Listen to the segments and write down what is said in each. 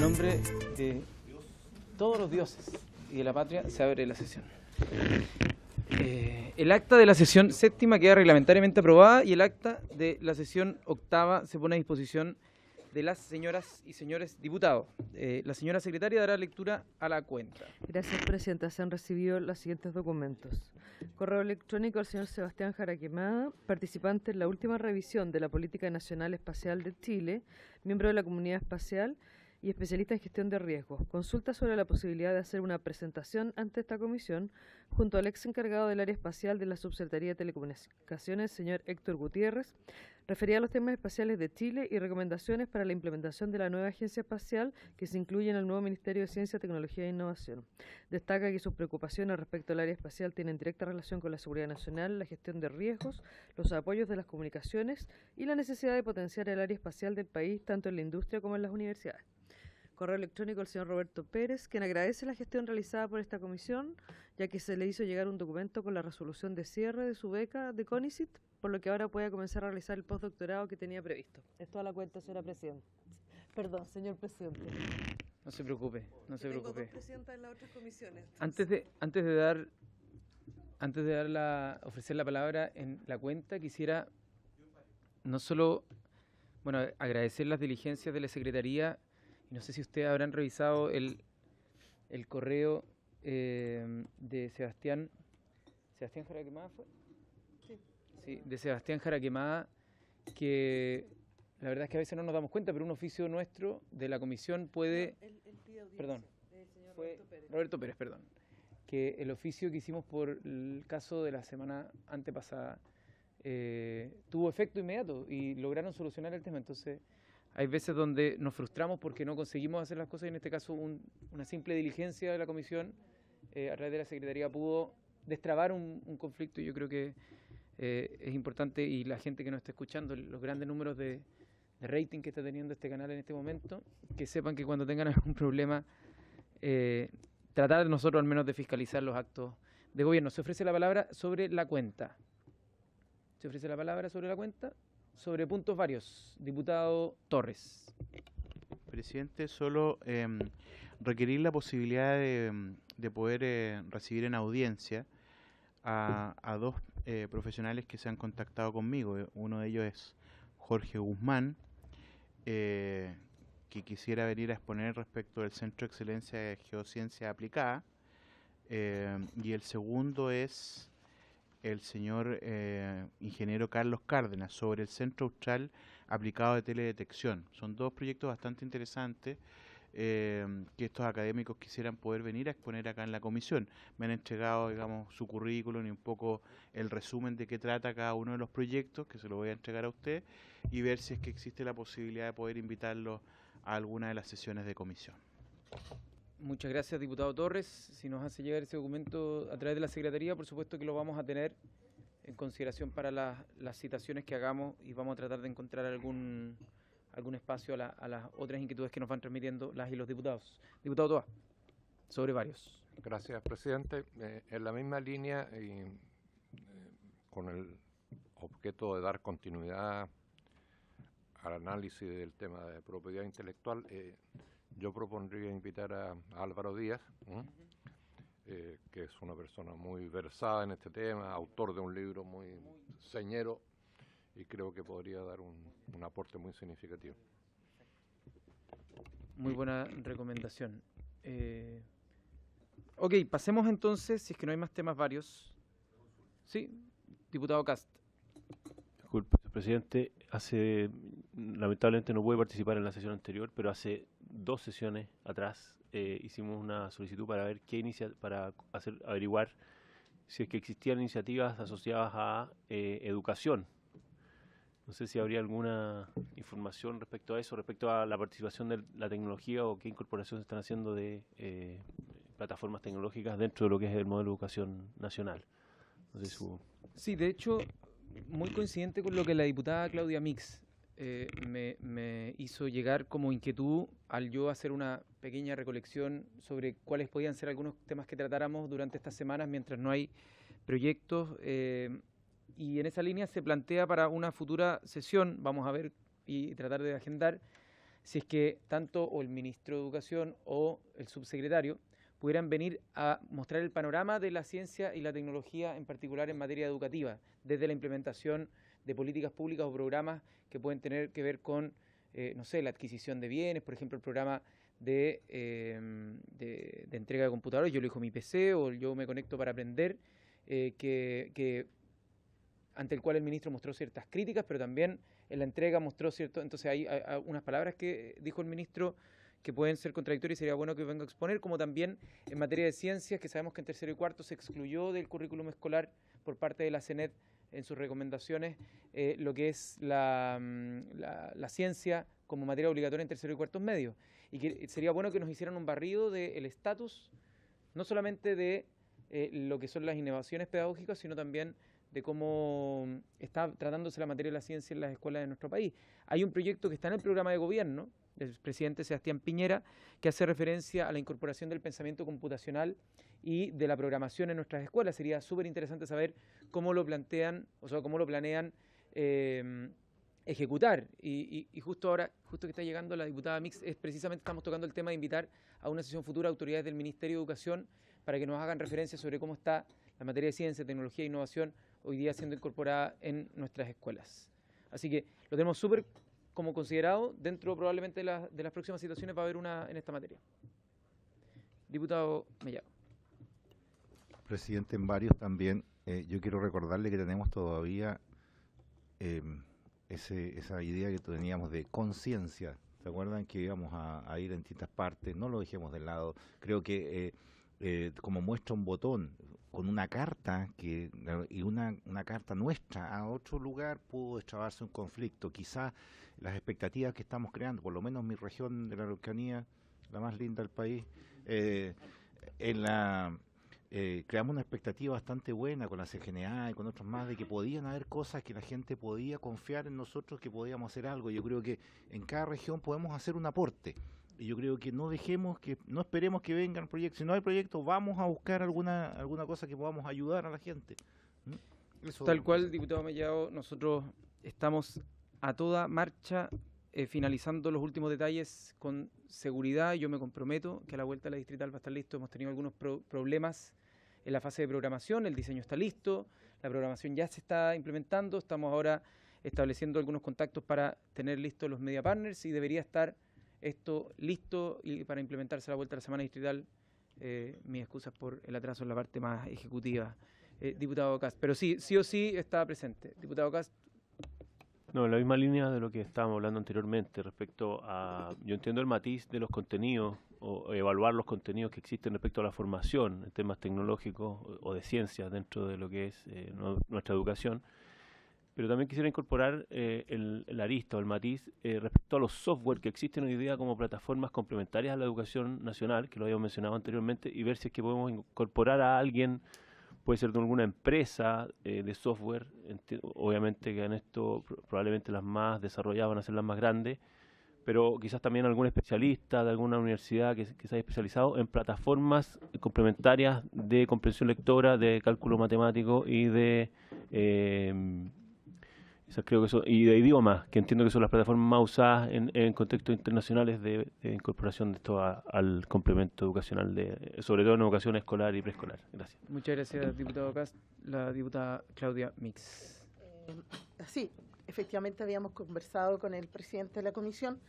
nombre de todos los dioses y de la patria se abre la sesión. El acta de la sesión séptima queda reglamentariamente aprobada y el acta de la sesión octava se pone a disposición de las señoras y señores diputados. La señora secretaria dará lectura a la cuenta. Gracias, Presidenta. Se han recibido los siguientes documentos. Correo electrónico al señor Sebastián Jara Quemada, participante en la última revisión de la Política Nacional Espacial de Chile, miembro de la Comunidad Espacial y especialista en gestión de riesgos. Consulta sobre la posibilidad de hacer una presentación ante esta comisión junto al ex encargado del área espacial de la Subsecretaría de Telecomunicaciones, señor Héctor Gutiérrez, referida a los temas espaciales de Chile y recomendaciones para la implementación de la nueva agencia espacial que se incluye en el nuevo Ministerio de Ciencia, Tecnología e Innovación. Destaca que sus preocupaciones respecto al área espacial tienen directa relación con la seguridad nacional, la gestión de riesgos, los apoyos de las comunicaciones y la necesidad de potenciar el área espacial del país tanto en la industria como en las universidades. Correo electrónico al señor Roberto Pérez, quien agradece la gestión realizada por esta comisión, ya que se le hizo llegar un documento con la resolución de cierre de su beca de CONICIT, por lo que ahora puede comenzar a realizar el postdoctorado que tenía previsto. Es toda la cuenta, señora Presidenta. Perdón, señor Presidente. No se preocupe, no se preocupe. Tengo dos presidentas en las otras comisiones. Antes de ofrecer la palabra en la cuenta, quisiera no solo, agradecer las diligencias de la Secretaría. No sé si ustedes habrán revisado el correo de Sebastián Jara Quemada, ¿fue? Sí, de Sebastián Jara Quemada, que la verdad es que a veces no nos damos cuenta, pero un oficio nuestro de la comisión puede... Perdón, fue Roberto Pérez, perdón. Que el oficio que hicimos por el caso de la semana antepasada tuvo efecto inmediato y lograron solucionar el tema, entonces... Hay veces donde nos frustramos porque no conseguimos hacer las cosas y en este caso una simple diligencia de la comisión a través de la Secretaría pudo destrabar un conflicto y yo creo que es importante y la gente que nos está escuchando, los grandes números de rating que está teniendo este canal en este momento, que sepan que cuando tengan algún problema tratar de nosotros al menos de fiscalizar los actos de gobierno. Se ofrece la palabra sobre la cuenta. Sobre puntos varios. Diputado Torres. Presidente, solo requerir la posibilidad de poder recibir en audiencia a dos profesionales que se han contactado conmigo. Uno de ellos es Jorge Guzmán, que quisiera venir a exponer respecto del Centro de Excelencia de Geociencia Aplicada, y el segundo es el señor ingeniero Carlos Cárdenas sobre el Centro Austral Aplicado de Teledetección. Son dos proyectos bastante interesantes que estos académicos quisieran poder venir a exponer acá en la comisión. Me han entregado, digamos, su currículum y un poco el resumen de qué trata cada uno de los proyectos, que se lo voy a entregar a usted, y ver si es que existe la posibilidad de poder invitarlos a alguna de las sesiones de comisión. Muchas gracias, diputado Torres. Si nos hace llegar ese documento a través de la Secretaría, por supuesto que lo vamos a tener en consideración para las citaciones que hagamos y vamos a tratar de encontrar algún espacio a las otras inquietudes que nos van transmitiendo las y los diputados. Diputado Toa, sobre varios. Gracias, presidente. En la misma línea y con el objeto de dar continuidad al análisis del tema de propiedad intelectual, yo propondría invitar a Álvaro Díaz, que es una persona muy versada en este tema, autor de un libro muy señero, y creo que podría dar un aporte muy significativo. Muy buena recomendación. Ok, pasemos entonces, si es que no hay más temas varios. Sí, diputado Cast. Disculpe, presidente, lamentablemente no pude participar en la sesión anterior, pero hace 2 sesiones atrás hicimos una solicitud para ver para averiguar si es que existían iniciativas asociadas a educación. No sé si habría alguna información respecto a eso, respecto a la participación de la tecnología o qué incorporaciones están haciendo de plataformas tecnológicas dentro de lo que es el modelo de educación nacional. No sé Sí, de hecho, muy coincidente con lo que la diputada Claudia Mix me hizo llegar como inquietud al yo hacer una pequeña recolección sobre cuáles podían ser algunos temas que tratáramos durante estas semanas mientras no hay proyectos, y en esa línea se plantea para una futura sesión, vamos a ver y tratar de agendar, si es que tanto o el ministro de Educación o el subsecretario pudieran venir a mostrar el panorama de la ciencia y la tecnología, en particular en materia educativa, desde la implementación de políticas públicas o programas que pueden tener que ver con, no sé, la adquisición de bienes, por ejemplo, el programa de entrega de computadores, yo elijo mi PC o yo me conecto para aprender, ante el cual el ministro mostró ciertas críticas, pero también en la entrega mostró cierto. Entonces hay unas palabras que dijo el ministro que pueden ser contradictorias y sería bueno que venga a exponer, como también en materia de ciencias, que sabemos que en tercero y cuarto se excluyó del currículum escolar por parte de la CENET en sus recomendaciones lo que es la ciencia como materia obligatoria en tercero y cuartos medios. Y que sería bueno que nos hicieran un barrido del estatus, no solamente de lo que son las innovaciones pedagógicas, sino también de cómo está tratándose la materia de la ciencia en las escuelas de nuestro país. Hay un proyecto que está en el programa de gobierno del presidente Sebastián Piñera que hace referencia a la incorporación del pensamiento computacional y de la programación en nuestras escuelas. Sería súper interesante saber cómo lo plantean, o sea, cómo lo planean ejecutar. Y justo ahora, justo que está llegando la diputada Mix, precisamente estamos tocando el tema de invitar a una sesión futura a autoridades del Ministerio de Educación para que nos hagan referencia sobre cómo está la materia de ciencia, tecnología e innovación hoy día siendo incorporada en nuestras escuelas. Así que lo tenemos súper como considerado. Dentro probablemente de las próximas situaciones va a haber una en esta materia. Diputado Mellado. Presidente, en varios también. Yo quiero recordarle que tenemos todavía esa idea que teníamos de conciencia. ¿Se acuerdan que íbamos a ir en distintas partes? No lo dejemos de lado. Creo que como muestra un botón con una carta y una carta nuestra a otro lugar pudo destrabarse un conflicto. Quizás las expectativas que estamos creando, por lo menos mi región de la Araucanía, la más linda del país, creamos una expectativa bastante buena con la CGNA y con otros más, de que podían haber cosas que la gente podía confiar en nosotros, que podíamos hacer algo. Yo creo que en cada región podemos hacer un aporte. Y yo creo que no esperemos que vengan proyectos. Si no hay proyectos, vamos a buscar alguna cosa que podamos ayudar a la gente. Eso, tal cual, diputado Mellado, nosotros estamos a toda marcha finalizando los últimos detalles con seguridad. Yo me comprometo que a la vuelta a la distrital va a estar listo. Hemos tenido algunos problemas en la fase de programación, el diseño está listo, la programación ya se está implementando, estamos ahora estableciendo algunos contactos para tener listos los media partners y debería estar esto listo y para implementarse a la vuelta a la semana distrital. Mis excusas por el atraso en la parte más ejecutiva, diputado Cast, pero sí o sí está presente. Diputado Cast. No, en la misma línea de lo que estábamos hablando anteriormente respecto a, yo entiendo el matiz de los contenidos o evaluar los contenidos que existen respecto a la formación en temas tecnológicos o de ciencias dentro de lo que es nuestra educación, pero también quisiera incorporar el arista o el matiz respecto a los software que existen hoy día como plataformas complementarias a la educación nacional, que lo habíamos mencionado anteriormente, y ver si es que podemos incorporar a alguien, puede ser de alguna empresa de software, obviamente que en esto probablemente las más desarrolladas van a ser las más grandes, pero quizás también algún especialista de alguna universidad que se haya especializado en plataformas complementarias de comprensión lectora, de cálculo matemático y de y de idiomas, que entiendo que son las plataformas más usadas en contextos internacionales de incorporación de esto al complemento educacional, sobre todo en educación escolar y preescolar. Gracias. Muchas gracias, diputado Cast. La diputada Claudia Mix. Sí, efectivamente habíamos conversado con el presidente de la comisión,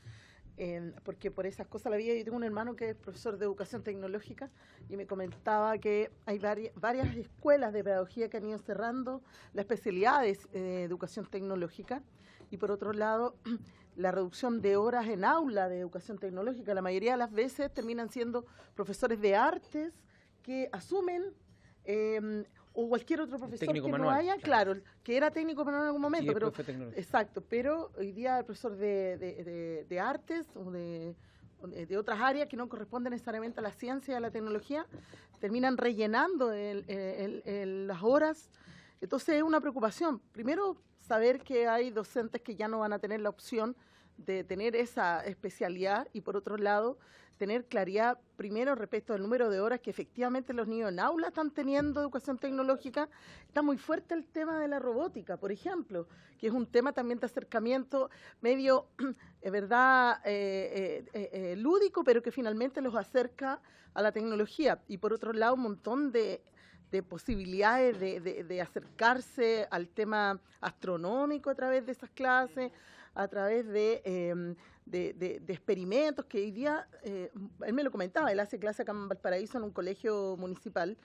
porque por esas cosas la vida. Yo tengo un hermano que es profesor de educación tecnológica y me comentaba que hay varias escuelas de pedagogía que han ido cerrando las especialidades de educación tecnológica, y por otro lado la reducción de horas en aula de educación tecnológica. La mayoría de las veces terminan siendo profesores de artes que asumen o cualquier otro profesor técnico que manual, no haya, claro, que era técnico manual en algún momento, y pero fue tecnológico. exacto, pero hoy día el profesor de artes o de otras áreas que no corresponden necesariamente a la ciencia y a la tecnología, terminan rellenando las horas. Entonces es una preocupación. Primero, saber que hay docentes que ya no van a tener la opción de tener esa especialidad y por otro lado tener claridad primero respecto al número de horas que efectivamente los niños en aula están teniendo educación tecnológica. Está muy fuerte el tema de la robótica, por ejemplo, que es un tema también de acercamiento medio, verdad, lúdico, pero que finalmente los acerca a la tecnología. Y por otro lado, un montón de posibilidades de acercarse al tema astronómico a través de esas clases, a través de experimentos que hoy día, él me lo comentaba, él hace clase acá en Valparaíso en un colegio municipal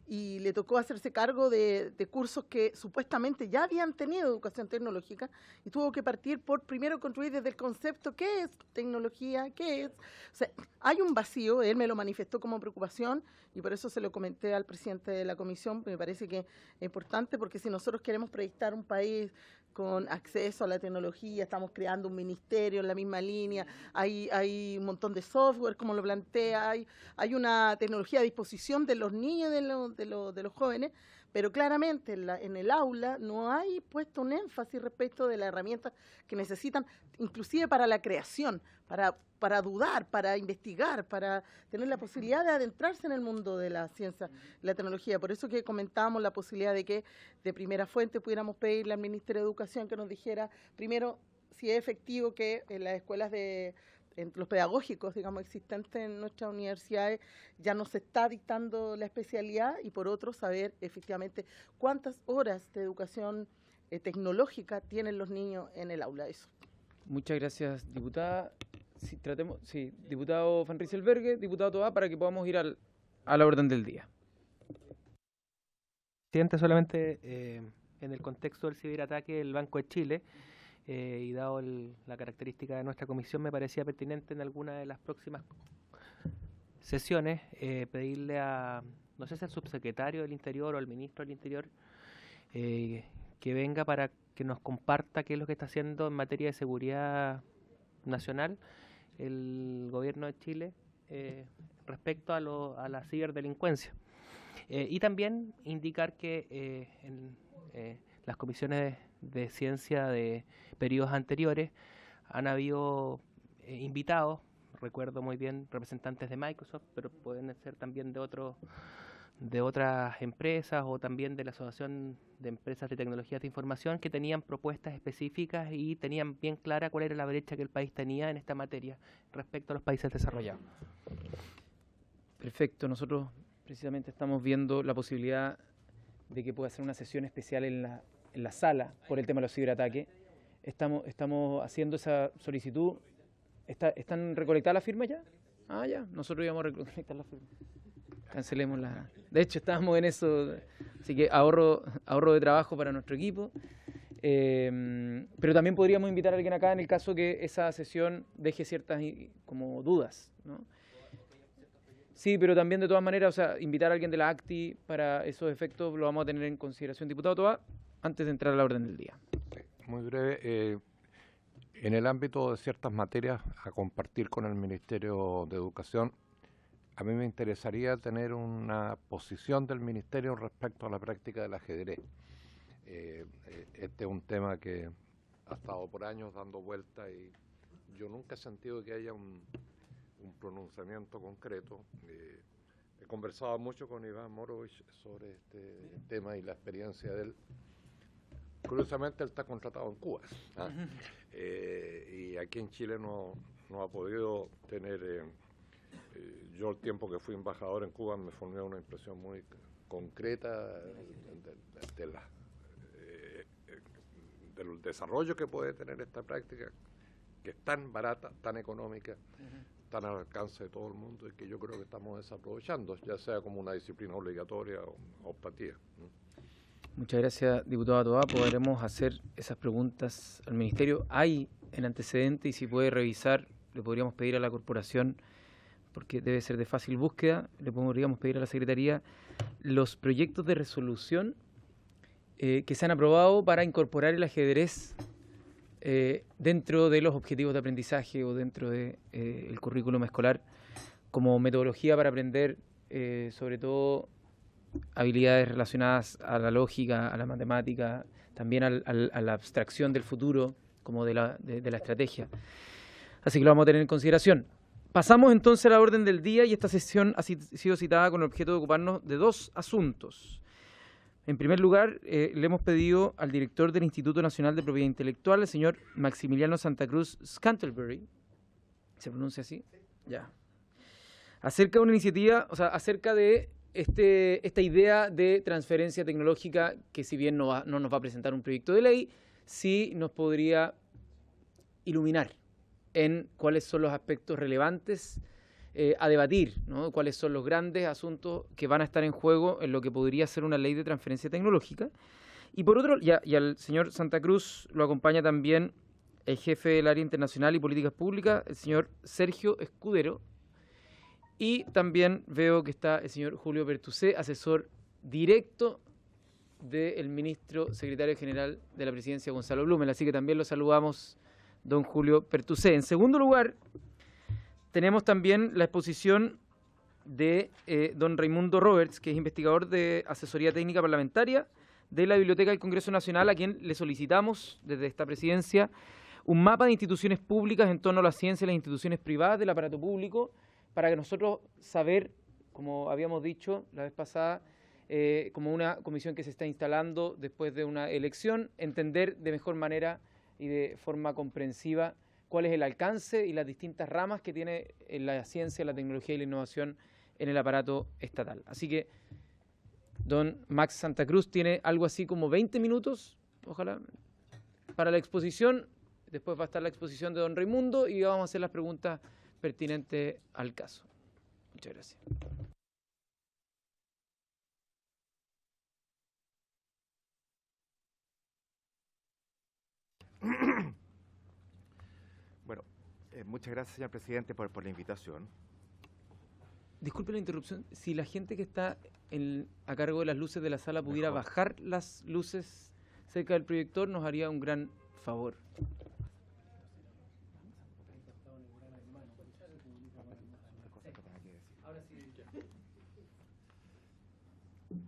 y le tocó hacerse cargo de cursos que supuestamente ya habían tenido educación tecnológica y tuvo que partir por primero construir desde el concepto qué es tecnología, qué es. O sea, hay un vacío, él me lo manifestó como preocupación y por eso se lo comenté al presidente de la comisión. Me parece que es importante porque si nosotros queremos proyectar un país con acceso a la tecnología, estamos creando un ministerio en la misma línea, hay un montón de software, como lo plantea, hay una tecnología a disposición de los niños y de los jóvenes, pero claramente en el aula no hay puesto un énfasis respecto de las herramientas que necesitan, inclusive para la creación, para dudar, para investigar, para tener la posibilidad de adentrarse en el mundo de la ciencia y la tecnología. Por eso que comentábamos la posibilidad de que de primera fuente pudiéramos pedirle al Ministerio de Educación que nos dijera, primero, si es efectivo que en las escuelas en los pedagógicos, digamos, existentes en nuestras universidades, ya no se está dictando la especialidad y por otro, saber efectivamente cuántas horas de educación tecnológica tienen los niños en el aula. Eso. Muchas gracias, diputada. Diputado Van Rieselberghe, diputado Toá, para que podamos ir a la orden del día. Presidente, solamente en el contexto del ciberataque del Banco de Chile, y dado la característica de nuestra comisión, me parecía pertinente en alguna de las próximas sesiones pedirle a, no sé si al subsecretario del Interior o al ministro del Interior, que venga para que nos comparta qué es lo que está haciendo en materia de seguridad nacional el gobierno de Chile respecto a la ciberdelincuencia. Y también indicar que en las comisiones de ciencia de periodos anteriores han habido invitados, recuerdo muy bien, representantes de Microsoft, pero pueden ser también de otras empresas o también de la Asociación de Empresas de Tecnologías de Información, que tenían propuestas específicas y tenían bien clara cuál era la brecha que el país tenía en esta materia respecto a los países desarrollados. Perfecto, nosotros precisamente estamos viendo la posibilidad de que pueda ser una sesión especial en la sala por el tema de los ciberataques. Estamos haciendo esa solicitud. ¿Están recolectadas las firmas ya? Ah, ya, nosotros íbamos a recolectar las firmas. Cancelemos la... De hecho, estábamos en eso, así que ahorro de trabajo para nuestro equipo. Pero también podríamos invitar a alguien acá en el caso que esa sesión deje ciertas como dudas, ¿no? Sí, pero también de todas maneras, o sea, invitar a alguien de la ACTI para esos efectos lo vamos a tener en consideración. Diputado Toá, antes de entrar a la orden del día. Sí, muy breve. En el ámbito de ciertas materias a compartir con el Ministerio de Educación, a mí me interesaría tener una posición del Ministerio respecto a la práctica del ajedrez. Este es un tema que ha estado por años dando vuelta y yo nunca he sentido que haya un pronunciamiento concreto. He conversado mucho con Iván Morovich sobre este tema y la experiencia de él. Curiosamente, él está contratado en Cuba, ¿ah? Y aquí en Chile no ha podido tener... yo el tiempo que fui embajador en Cuba me formé una impresión muy concreta del desarrollo que puede tener esta práctica, que es tan barata, tan económica, tan al alcance de todo el mundo y que yo creo que estamos desaprovechando, ya sea como una disciplina obligatoria o optativo. Muchas gracias, diputado Toá. Podremos hacer esas preguntas al Ministerio. Hay en antecedente y si puede revisar, le podríamos pedir a la corporación, porque debe ser de fácil búsqueda, le podríamos pedir a la Secretaría los proyectos de resolución que se han aprobado para incorporar el ajedrez dentro de los objetivos de aprendizaje o dentro del currículum escolar como metodología para aprender sobre todo habilidades relacionadas a la lógica, a la matemática, también a la abstracción del futuro, como de la estrategia. Así que lo vamos a tener en consideración. Pasamos entonces a la orden del día y esta sesión ha sido citada con el objeto de ocuparnos de dos asuntos. En primer lugar, le hemos pedido al director del Instituto Nacional de Propiedad Intelectual, el señor Maximiliano Santa Cruz Scantlebury, ¿se pronuncia así? Ya. Acerca de una iniciativa, o sea, acerca de esta idea de transferencia tecnológica que, si bien no nos va a presentar un proyecto de ley, sí nos podría iluminar en cuáles son los aspectos relevantes a debatir, ¿no? Cuáles son los grandes asuntos que van a estar en juego en lo que podría ser una ley de transferencia tecnológica. Y por otro, y al señor Santa Cruz lo acompaña también el jefe del área internacional y políticas públicas, el señor Sergio Escudero, y también veo que está el señor Julio Pertusé, asesor directo del ministro secretario general de la presidencia, Gonzalo Blumel. Así que también lo saludamos, don Julio Pertusé. En segundo lugar, tenemos también la exposición de don Raimundo Roberts, que es investigador de asesoría técnica parlamentaria de la Biblioteca del Congreso Nacional, a quien le solicitamos desde esta presidencia un mapa de instituciones públicas en torno a la ciencia y las instituciones privadas del aparato público, para que nosotros saber, como habíamos dicho la vez pasada, como una comisión que se está instalando después de una elección, entender de mejor manera y de forma comprensiva cuál es el alcance y las distintas ramas que tiene la ciencia, la tecnología y la innovación en el aparato estatal. Así que don Max Santa Cruz tiene algo así como 20 minutos, ojalá, para la exposición. Después va a estar la exposición de don Raimundo y vamos a hacer las preguntas pertinentes al caso. Muchas gracias. Bueno, muchas gracias, señor presidente, por la invitación. Disculpe la interrupción. Si la gente que está a cargo de las luces de la sala pudiera bajar las luces cerca del proyector, nos haría un gran favor.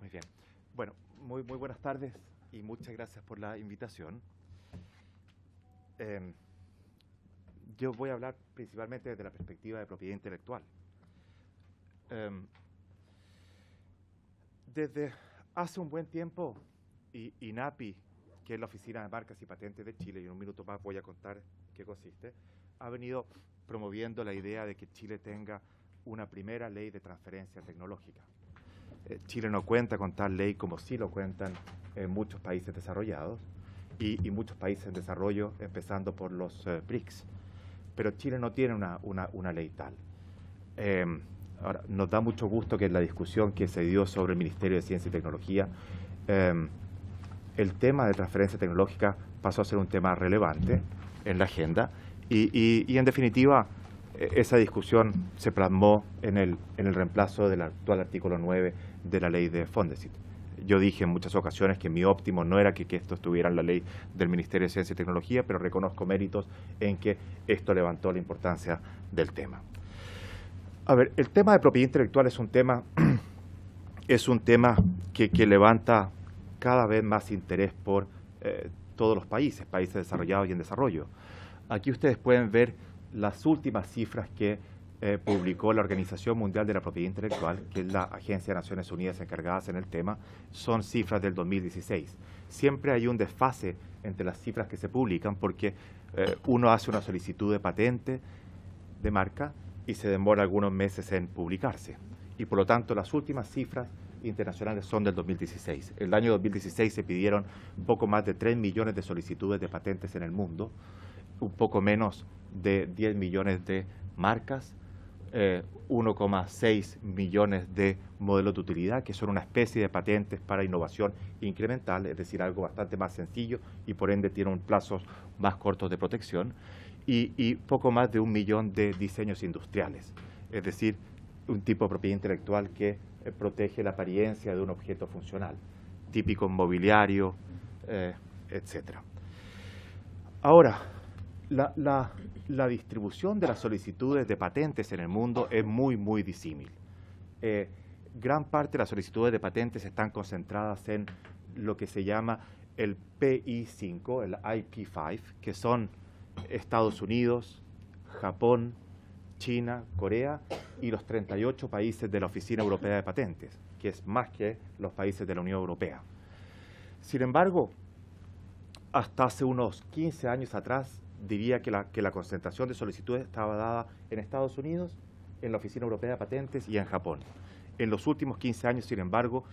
Muy bien. Bueno, muy buenas tardes y muchas gracias por la invitación. Yo voy a hablar principalmente desde la perspectiva de propiedad intelectual. Desde hace un buen tiempo, INAPI, que es la Oficina de Marcas y Patentes de Chile, y en un minuto más voy a contar qué consiste, ha venido promoviendo la idea de que Chile tenga una primera ley de transferencia tecnológica. Chile no cuenta con tal ley como sí lo cuentan en muchos países desarrollados y muchos países en desarrollo, empezando por los BRICS. Pero Chile no tiene una ley tal. Ahora, nos da mucho gusto que en la discusión que se dio sobre el Ministerio de Ciencia y Tecnología, el tema de transferencia tecnológica pasó a ser un tema relevante en la agenda y en definitiva esa discusión se plasmó en el reemplazo del actual artículo 9 de la ley de Fondesit. Yo dije en muchas ocasiones que mi óptimo no era que esto estuviera en la ley del Ministerio de Ciencia y Tecnología, pero reconozco méritos en que esto levantó la importancia del tema. A ver, el tema de propiedad intelectual es un tema que levanta cada vez más interés por todos los países desarrollados y en desarrollo. Aquí ustedes pueden ver las últimas cifras que publicó la Organización Mundial de la Propiedad Intelectual, que es la agencia de Naciones Unidas encargada en el tema, son cifras del 2016. Siempre hay un desfase entre las cifras que se publican porque uno hace una solicitud de patente de marca y se demora algunos meses en publicarse. Y por lo tanto, las últimas cifras internacionales son del 2016. El año 2016 se pidieron un poco más de 3 millones de solicitudes de patentes en el mundo, un poco menos de 10 millones de marcas, 1,6 millones de modelos de utilidad, que son una especie de patentes para innovación incremental, es decir, algo bastante más sencillo y por ende tiene un plazos más cortos de protección, y poco más de 1 millón de diseños industriales, es decir, un tipo de propiedad intelectual que protege la apariencia de un objeto funcional, típico en mobiliario, etc. Ahora, la distribución de las solicitudes de patentes en el mundo es muy disímil. Gran parte de las solicitudes de patentes están concentradas en lo que se llama el PI5, el IP5, que son Estados Unidos, Japón, China, Corea y los 38 países de la Oficina Europea de Patentes, que es más que los países de la Unión Europea. Sin embargo, hasta hace unos 15 años atrás, diría que la concentración de solicitudes estaba dada en Estados Unidos, en la Oficina Europea de Patentes y en Japón. En los últimos 15 años, sin embargo,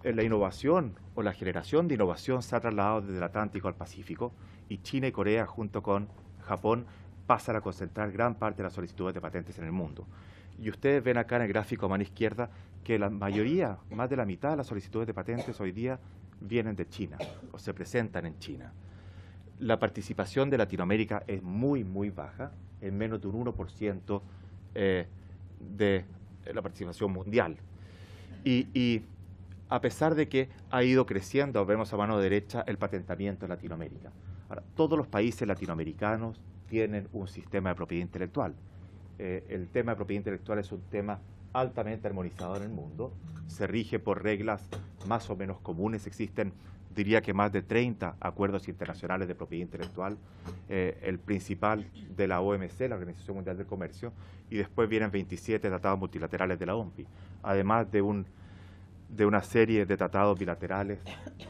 la innovación o la generación de innovación se ha trasladado desde el Atlántico al Pacífico y China y Corea, junto con Japón, pasan a concentrar gran parte de las solicitudes de patentes en el mundo. Y ustedes ven acá en el gráfico a mano izquierda que la mayoría, más de la mitad de las solicitudes de patentes hoy día vienen de China o se presentan en China. La participación de Latinoamérica es muy, muy baja, en menos de un 1% de la participación mundial. Y a pesar de que ha ido creciendo, vemos a mano derecha el patentamiento en Latinoamérica. Ahora, todos los países latinoamericanos tienen un sistema de propiedad intelectual. El tema de propiedad intelectual es un tema altamente armonizado en el mundo, se rige por reglas más o menos comunes, existen, diría que más de 30 acuerdos internacionales de propiedad intelectual, el principal de la OMC, la Organización Mundial del Comercio, y después vienen 27 tratados multilaterales de la OMPI, además de una serie de tratados bilaterales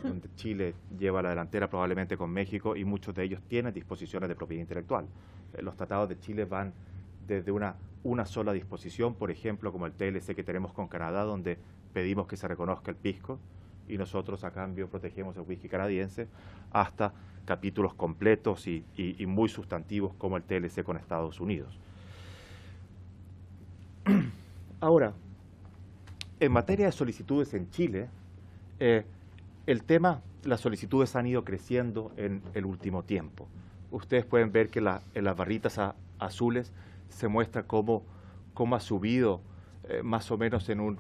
donde Chile lleva la delantera probablemente con México y muchos de ellos tienen disposiciones de propiedad intelectual. Los tratados de Chile van desde una sola disposición, por ejemplo, como el TLC que tenemos con Canadá, donde pedimos que se reconozca el pisco y nosotros a cambio protegemos el whisky canadiense, hasta capítulos completos y muy sustantivos como el TLC con Estados Unidos. Ahora, en materia de solicitudes en Chile, las solicitudes han ido creciendo en el último tiempo. Ustedes pueden ver que en las barritas azules se muestra cómo ha subido más o menos en un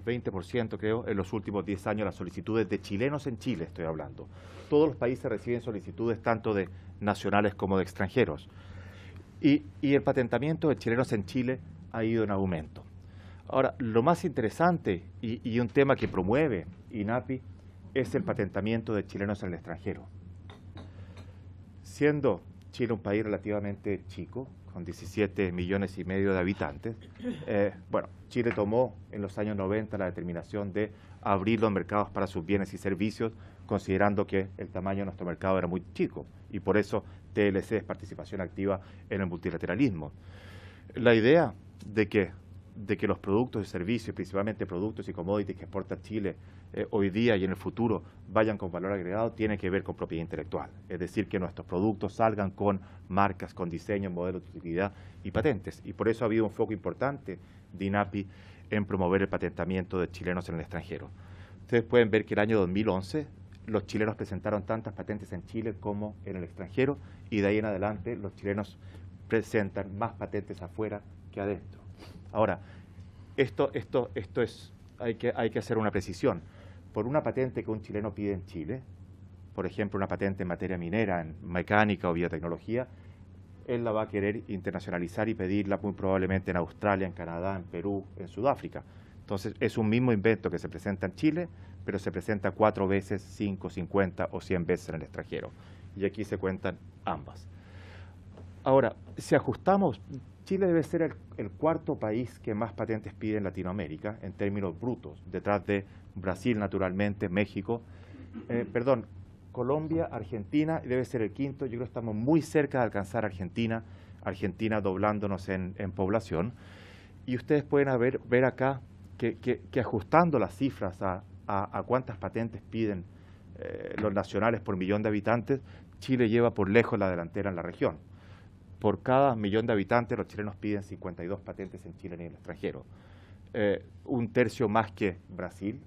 20%, creo, en los últimos 10 años las solicitudes de chilenos en Chile, estoy hablando. Todos los países reciben solicitudes tanto de nacionales como de extranjeros. Y el patentamiento de chilenos en Chile ha ido en aumento. Ahora, lo más interesante y un tema que promueve INAPI es el patentamiento de chilenos en el extranjero. Siendo Chile un país relativamente chico, con 17 millones y medio de habitantes, Chile tomó en los años 90 la determinación de abrir los mercados para sus bienes y servicios, considerando que el tamaño de nuestro mercado era muy chico, y por eso TLC es participación activa en el multilateralismo. La idea de que los productos y servicios, principalmente productos y commodities que exporta Chile hoy día y en el futuro vayan con valor agregado, tiene que ver con propiedad intelectual. Es decir, que nuestros productos salgan con marcas, con diseño, modelos de utilidad y patentes. Y por eso ha habido un foco importante de INAPI en promover el patentamiento de chilenos en el extranjero. Ustedes pueden ver que el año 2011 los chilenos presentaron tantas patentes en Chile como en el extranjero, y de ahí en adelante los chilenos presentan más patentes afuera que adentro. Ahora, esto es, hay que hacer una precisión. Por una patente que un chileno pide en Chile, por ejemplo, una patente en materia minera, en mecánica o biotecnología, él la va a querer internacionalizar y pedirla muy probablemente en Australia, en Canadá, en Perú, en Sudáfrica. Entonces, es un mismo invento que se presenta en Chile, pero se presenta 4 veces, 5, 50 o 100 veces en el extranjero. Y aquí se cuentan ambas. Ahora, si ajustamos, Chile debe ser el cuarto país que más patentes pide en Latinoamérica, en términos brutos, detrás de Brasil, naturalmente, México, Colombia, Argentina, debe ser el quinto. Yo creo que estamos muy cerca de alcanzar Argentina doblándonos en población. Y ustedes pueden ver acá que ajustando las cifras a cuántas patentes piden los nacionales por millón de habitantes, Chile lleva por lejos la delantera en la región. Por cada millón de habitantes, los chilenos piden 52 patentes en Chile y en el extranjero. Un tercio más que Brasil.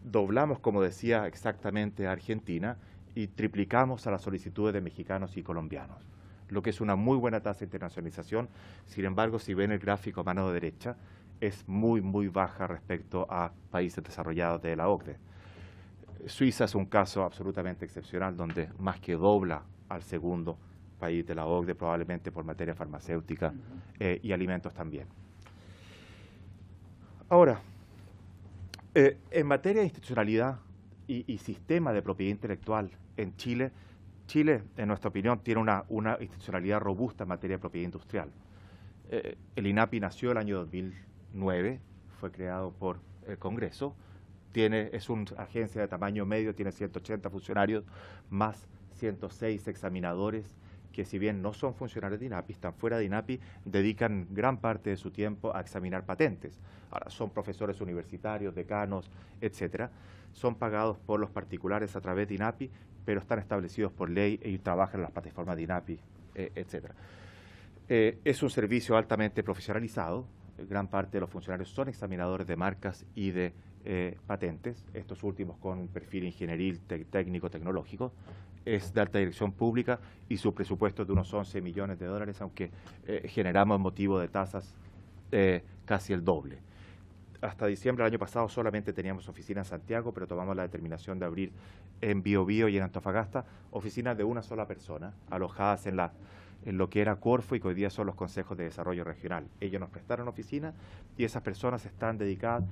Doblamos, como decía exactamente, a Argentina y triplicamos a las solicitudes de mexicanos y colombianos, lo que es una muy buena tasa de internacionalización. Sin embargo, si ven el gráfico a mano derecha, es muy, muy baja respecto a países desarrollados de la OCDE. Suiza es un caso absolutamente excepcional, donde más que dobla al segundo país de la OCDE, probablemente por materia farmacéutica y alimentos también. Ahora, En materia de institucionalidad y sistema de propiedad intelectual en Chile, en nuestra opinión, tiene una institucionalidad robusta en materia de propiedad industrial. El INAPI nació el año 2009, fue creado por el Congreso, es una agencia de tamaño medio, tiene 180 funcionarios, más 106 examinadores, que si bien no son funcionarios de INAPI, están fuera de INAPI, dedican gran parte de su tiempo a examinar patentes. Ahora, son profesores universitarios, decanos, etcétera. Son pagados por los particulares a través de INAPI, pero están establecidos por ley y trabajan en las plataformas de INAPI, etcétera. Es un servicio altamente profesionalizado. Gran parte de los funcionarios son examinadores de marcas y de patentes, estos últimos con un perfil ingenieril, técnico, tecnológico. Es de alta dirección pública y su presupuesto es de unos 11 millones de dólares, aunque generamos motivo de tasas casi el doble. Hasta diciembre del año pasado solamente teníamos oficina en Santiago, pero tomamos la determinación de abrir en Biobío y en Antofagasta oficinas de una sola persona, alojadas en lo que era Corfo y que hoy día son los consejos de desarrollo regional. Ellos nos prestaron oficina y esas personas están dedicadas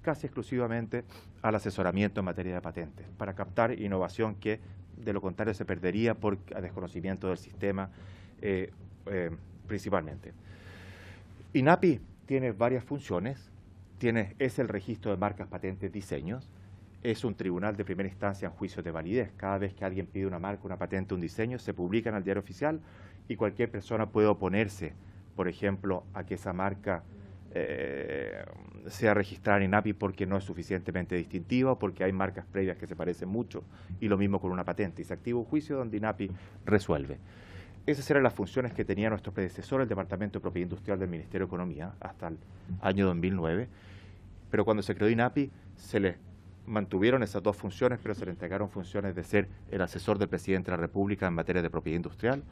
casi exclusivamente al asesoramiento en materia de patentes, para captar innovación que de lo contrario se perdería por desconocimiento del sistema principalmente. INAPI tiene varias funciones, es el registro de marcas, patentes, diseños, es un tribunal de primera instancia en juicios de validez. Cada vez que alguien pide una marca, una patente, un diseño, se publica en el diario oficial y cualquier persona puede oponerse, por ejemplo, a que esa marca sea registrada en INAPI porque no es suficientemente distintiva o porque hay marcas previas que se parecen mucho, y lo mismo con una patente. Y se activa un juicio donde INAPI resuelve. Esas eran las funciones que tenía nuestro predecesor, el Departamento de Propiedad Industrial del Ministerio de Economía, hasta el año 2009. Pero cuando se creó INAPI, se le mantuvieron esas dos funciones, pero se le entregaron funciones de ser el asesor del presidente de la República en materia de propiedad industrial,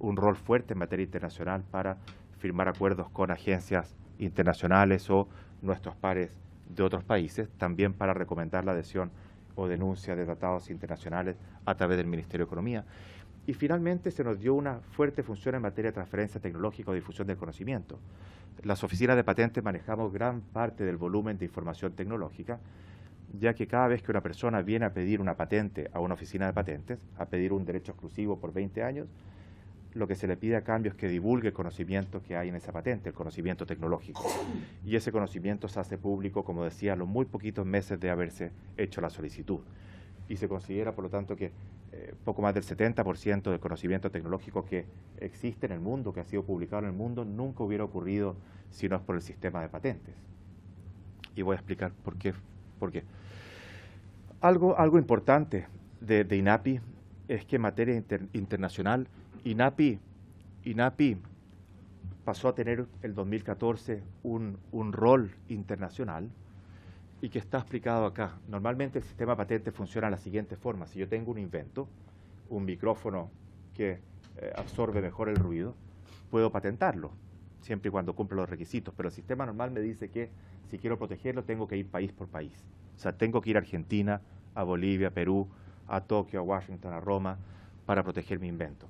un rol fuerte en materia internacional para firmar acuerdos con agencias internacionales o nuestros pares de otros países, también para recomendar la adhesión o denuncia de tratados internacionales a través del Ministerio de Economía. Y finalmente se nos dio una fuerte función en materia de transferencia tecnológica o difusión del conocimiento. Las oficinas de patentes manejamos gran parte del volumen de información tecnológica, ya que cada vez que una persona viene a pedir una patente a una oficina de patentes, a pedir un derecho exclusivo por 20 años, lo que se le pide a cambio es que divulgue el conocimiento que hay en esa patente, el conocimiento tecnológico. Y ese conocimiento se hace público, como decía, a los muy poquitos meses de haberse hecho la solicitud. Y se considera, por lo tanto, que poco más del 70% del conocimiento tecnológico que existe en el mundo, que ha sido publicado en el mundo, nunca hubiera ocurrido si no es por el sistema de patentes. Y voy a explicar por qué. Algo importante de INAPI es que en materia internacional, INAPI pasó a tener el 2014 un rol internacional y que está explicado acá. Normalmente el sistema de patentes funciona de la siguiente forma. Si yo tengo un invento, un micrófono que absorbe mejor el ruido, puedo patentarlo, siempre y cuando cumpla los requisitos. Pero el sistema normal me dice que si quiero protegerlo tengo que ir país por país. O sea, tengo que ir a Argentina, a Bolivia, a Perú, a Tokio, a Washington, a Roma, para proteger mi invento.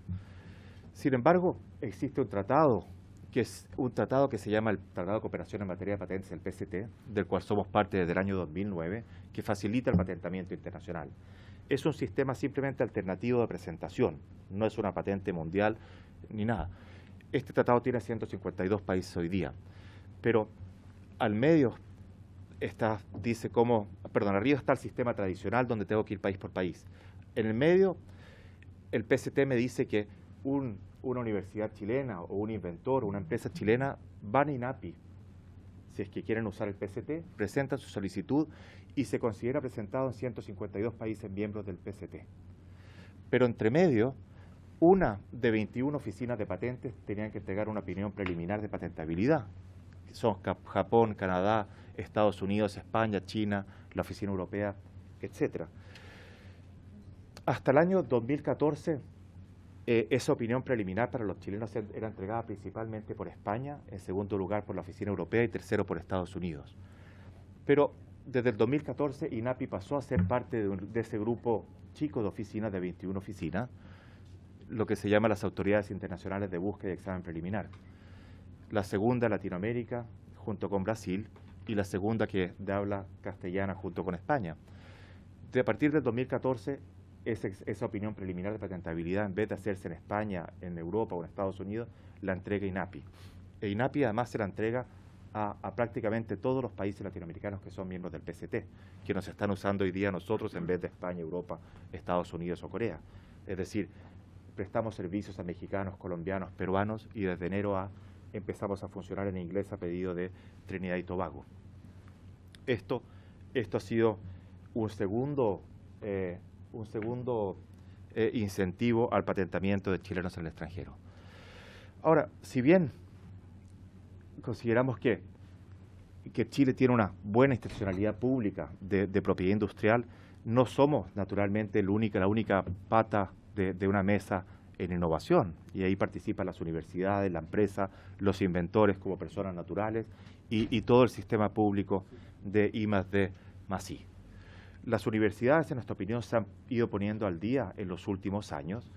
Sin embargo, existe un tratado que se llama el Tratado de Cooperación en Materia de Patentes, el PCT, del cual somos parte desde el año 2009, que facilita el patentamiento internacional. Es un sistema simplemente alternativo de presentación, no es una patente mundial ni nada. Este tratado tiene 152 países hoy día, pero al medio arriba está el sistema tradicional donde tengo que ir país por país. En el medio, el PCT me dice que una universidad chilena o un inventor o una empresa chilena van a INAPI. Si es que quieren usar el PCT, presentan su solicitud y se considera presentado en 152 países miembros del PCT. Pero entre medio, una de 21 oficinas de patentes tenían que entregar una opinión preliminar de patentabilidad. Son Japón, Canadá, Estados Unidos, España, China, la Oficina Europea, etc. Hasta el año 2014, esa opinión preliminar para los chilenos era entregada principalmente por España, en segundo lugar por la Oficina Europea y tercero por Estados Unidos. Pero desde el 2014 INAPI pasó a ser parte de ese grupo chico de oficinas, de 21 oficinas, lo que se llama las Autoridades Internacionales de Búsqueda y Examen Preliminar. La segunda en Latinoamérica, junto con Brasil, y la segunda que es de habla castellana junto con España. A partir del 2014, esa opinión preliminar de patentabilidad, en vez de hacerse en España, en Europa o en Estados Unidos, la entrega INAPI. E INAPI además se la entrega a prácticamente todos los países latinoamericanos que son miembros del PCT, que nos están usando hoy día nosotros en vez de España, Europa, Estados Unidos o Corea. Es decir, prestamos servicios a mexicanos, colombianos, peruanos y desde enero empezamos a funcionar en inglés a pedido de Trinidad y Tobago. Esto ha sido un segundo incentivo al patentamiento de chilenos en el extranjero. Ahora, si bien consideramos que Chile tiene una buena institucionalidad pública de propiedad industrial, no somos naturalmente la única pata de una mesa en innovación, y ahí participan las universidades, la empresa, los inventores como personas naturales y todo el sistema público de I+D+I. Las universidades, en nuestra opinión, se han ido poniendo al día en los últimos años,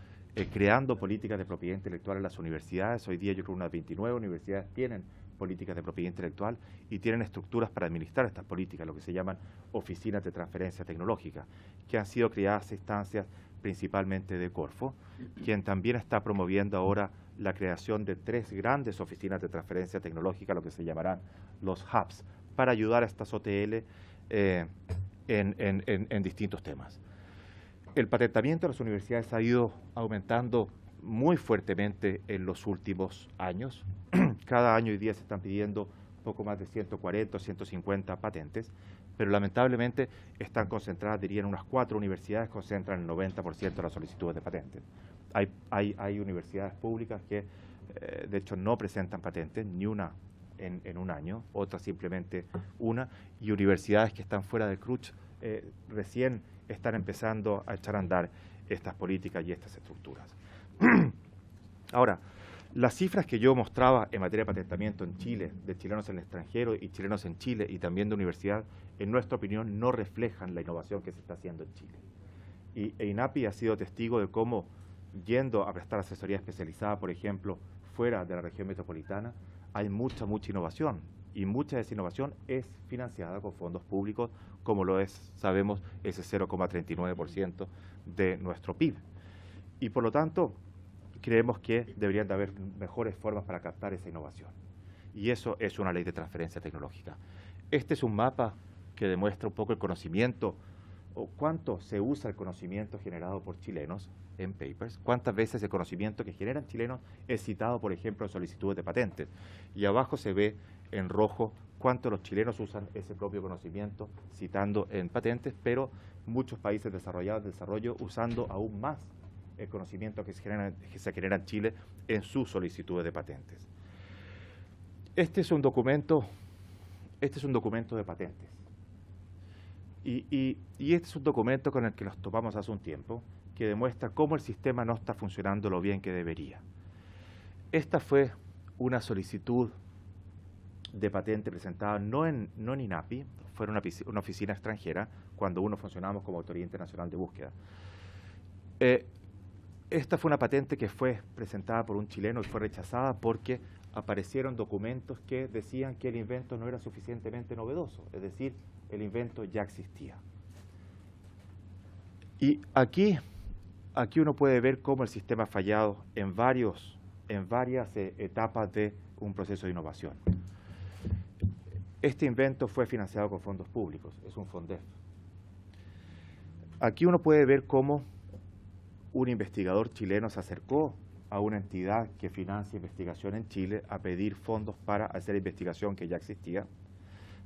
creando políticas de propiedad intelectual en las universidades. Hoy día yo creo que unas 29 universidades tienen políticas de propiedad intelectual y tienen estructuras para administrar estas políticas, lo que se llaman oficinas de transferencia tecnológica, que han sido creadas a instancias principalmente de Corfo, quien también está promoviendo ahora la creación de 3 grandes oficinas de transferencia tecnológica, lo que se llamarán los hubs, para ayudar a estas OTL en distintos temas. El patentamiento de las universidades ha ido aumentando muy fuertemente en los últimos años. Cada año hoy día se están pidiendo poco más de 140 o 150 patentes, pero lamentablemente están concentradas, diría, en unas 4 universidades, concentran el 90% de las solicitudes de patentes. Hay universidades públicas que, de hecho, no presentan patentes, ni una en un año, otras simplemente una, y universidades que están fuera del CRUCH recién están empezando a echar a andar estas políticas y estas estructuras. Ahora, las cifras que yo mostraba en materia de patentamiento en Chile, de chilenos en el extranjero y chilenos en Chile y también de universidad, en nuestra opinión no reflejan la innovación que se está haciendo en Chile. Y INAPI ha sido testigo de cómo, yendo a prestar asesoría especializada, por ejemplo, fuera de la región metropolitana, hay mucha innovación. Y mucha de esa innovación es financiada con fondos públicos, como lo es, sabemos, ese 0,39% de nuestro PIB. Y por lo tanto, creemos que deberían de haber mejores formas para captar esa innovación. Y eso es una ley de transferencia tecnológica. Este es un mapa que demuestra un poco el conocimiento, o cuánto se usa el conocimiento generado por chilenos en papers, cuántas veces el conocimiento que generan chilenos es citado, por ejemplo, en solicitudes de patentes. Y abajo se ve en rojo cuánto los chilenos usan ese propio conocimiento citando en patentes, pero muchos países desarrollados, desarrollo, usando aún más el conocimiento que se genera en Chile en sus solicitudes de patentes. Este es un documento de patentes. Y este es un documento con el que nos topamos hace un tiempo, que demuestra cómo el sistema no está funcionando lo bien que debería. Esta fue una solicitud de patente presentada no en INAPI, fue una oficina extranjera, cuando funcionábamos como Autoridad Internacional de Búsqueda. Esta fue una patente que fue presentada por un chileno y fue rechazada porque aparecieron documentos que decían que el invento no era suficientemente novedoso, es decir, el invento ya existía. Y aquí uno puede ver cómo el sistema ha fallado en varias etapas de un proceso de innovación. Este invento fue financiado con fondos públicos, es un FONDEF. Aquí uno puede ver cómo un investigador chileno se acercó a una entidad que financia investigación en Chile a pedir fondos para hacer investigación que ya existía.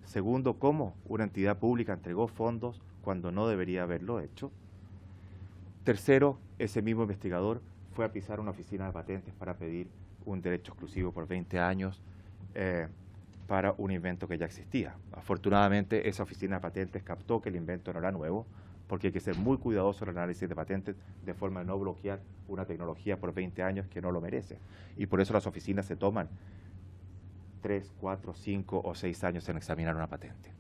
Segundo, cómo una entidad pública entregó fondos cuando no debería haberlo hecho. Tercero, ese mismo investigador fue a pisar una oficina de patentes para pedir un derecho exclusivo por 20 años para un invento que ya existía. Afortunadamente, esa oficina de patentes captó que el invento no era nuevo, porque hay que ser muy cuidadoso en el análisis de patentes de forma de no bloquear una tecnología por 20 años que no lo merece. Y por eso las oficinas se toman 3, 4, 5 o 6 años en examinar una patente.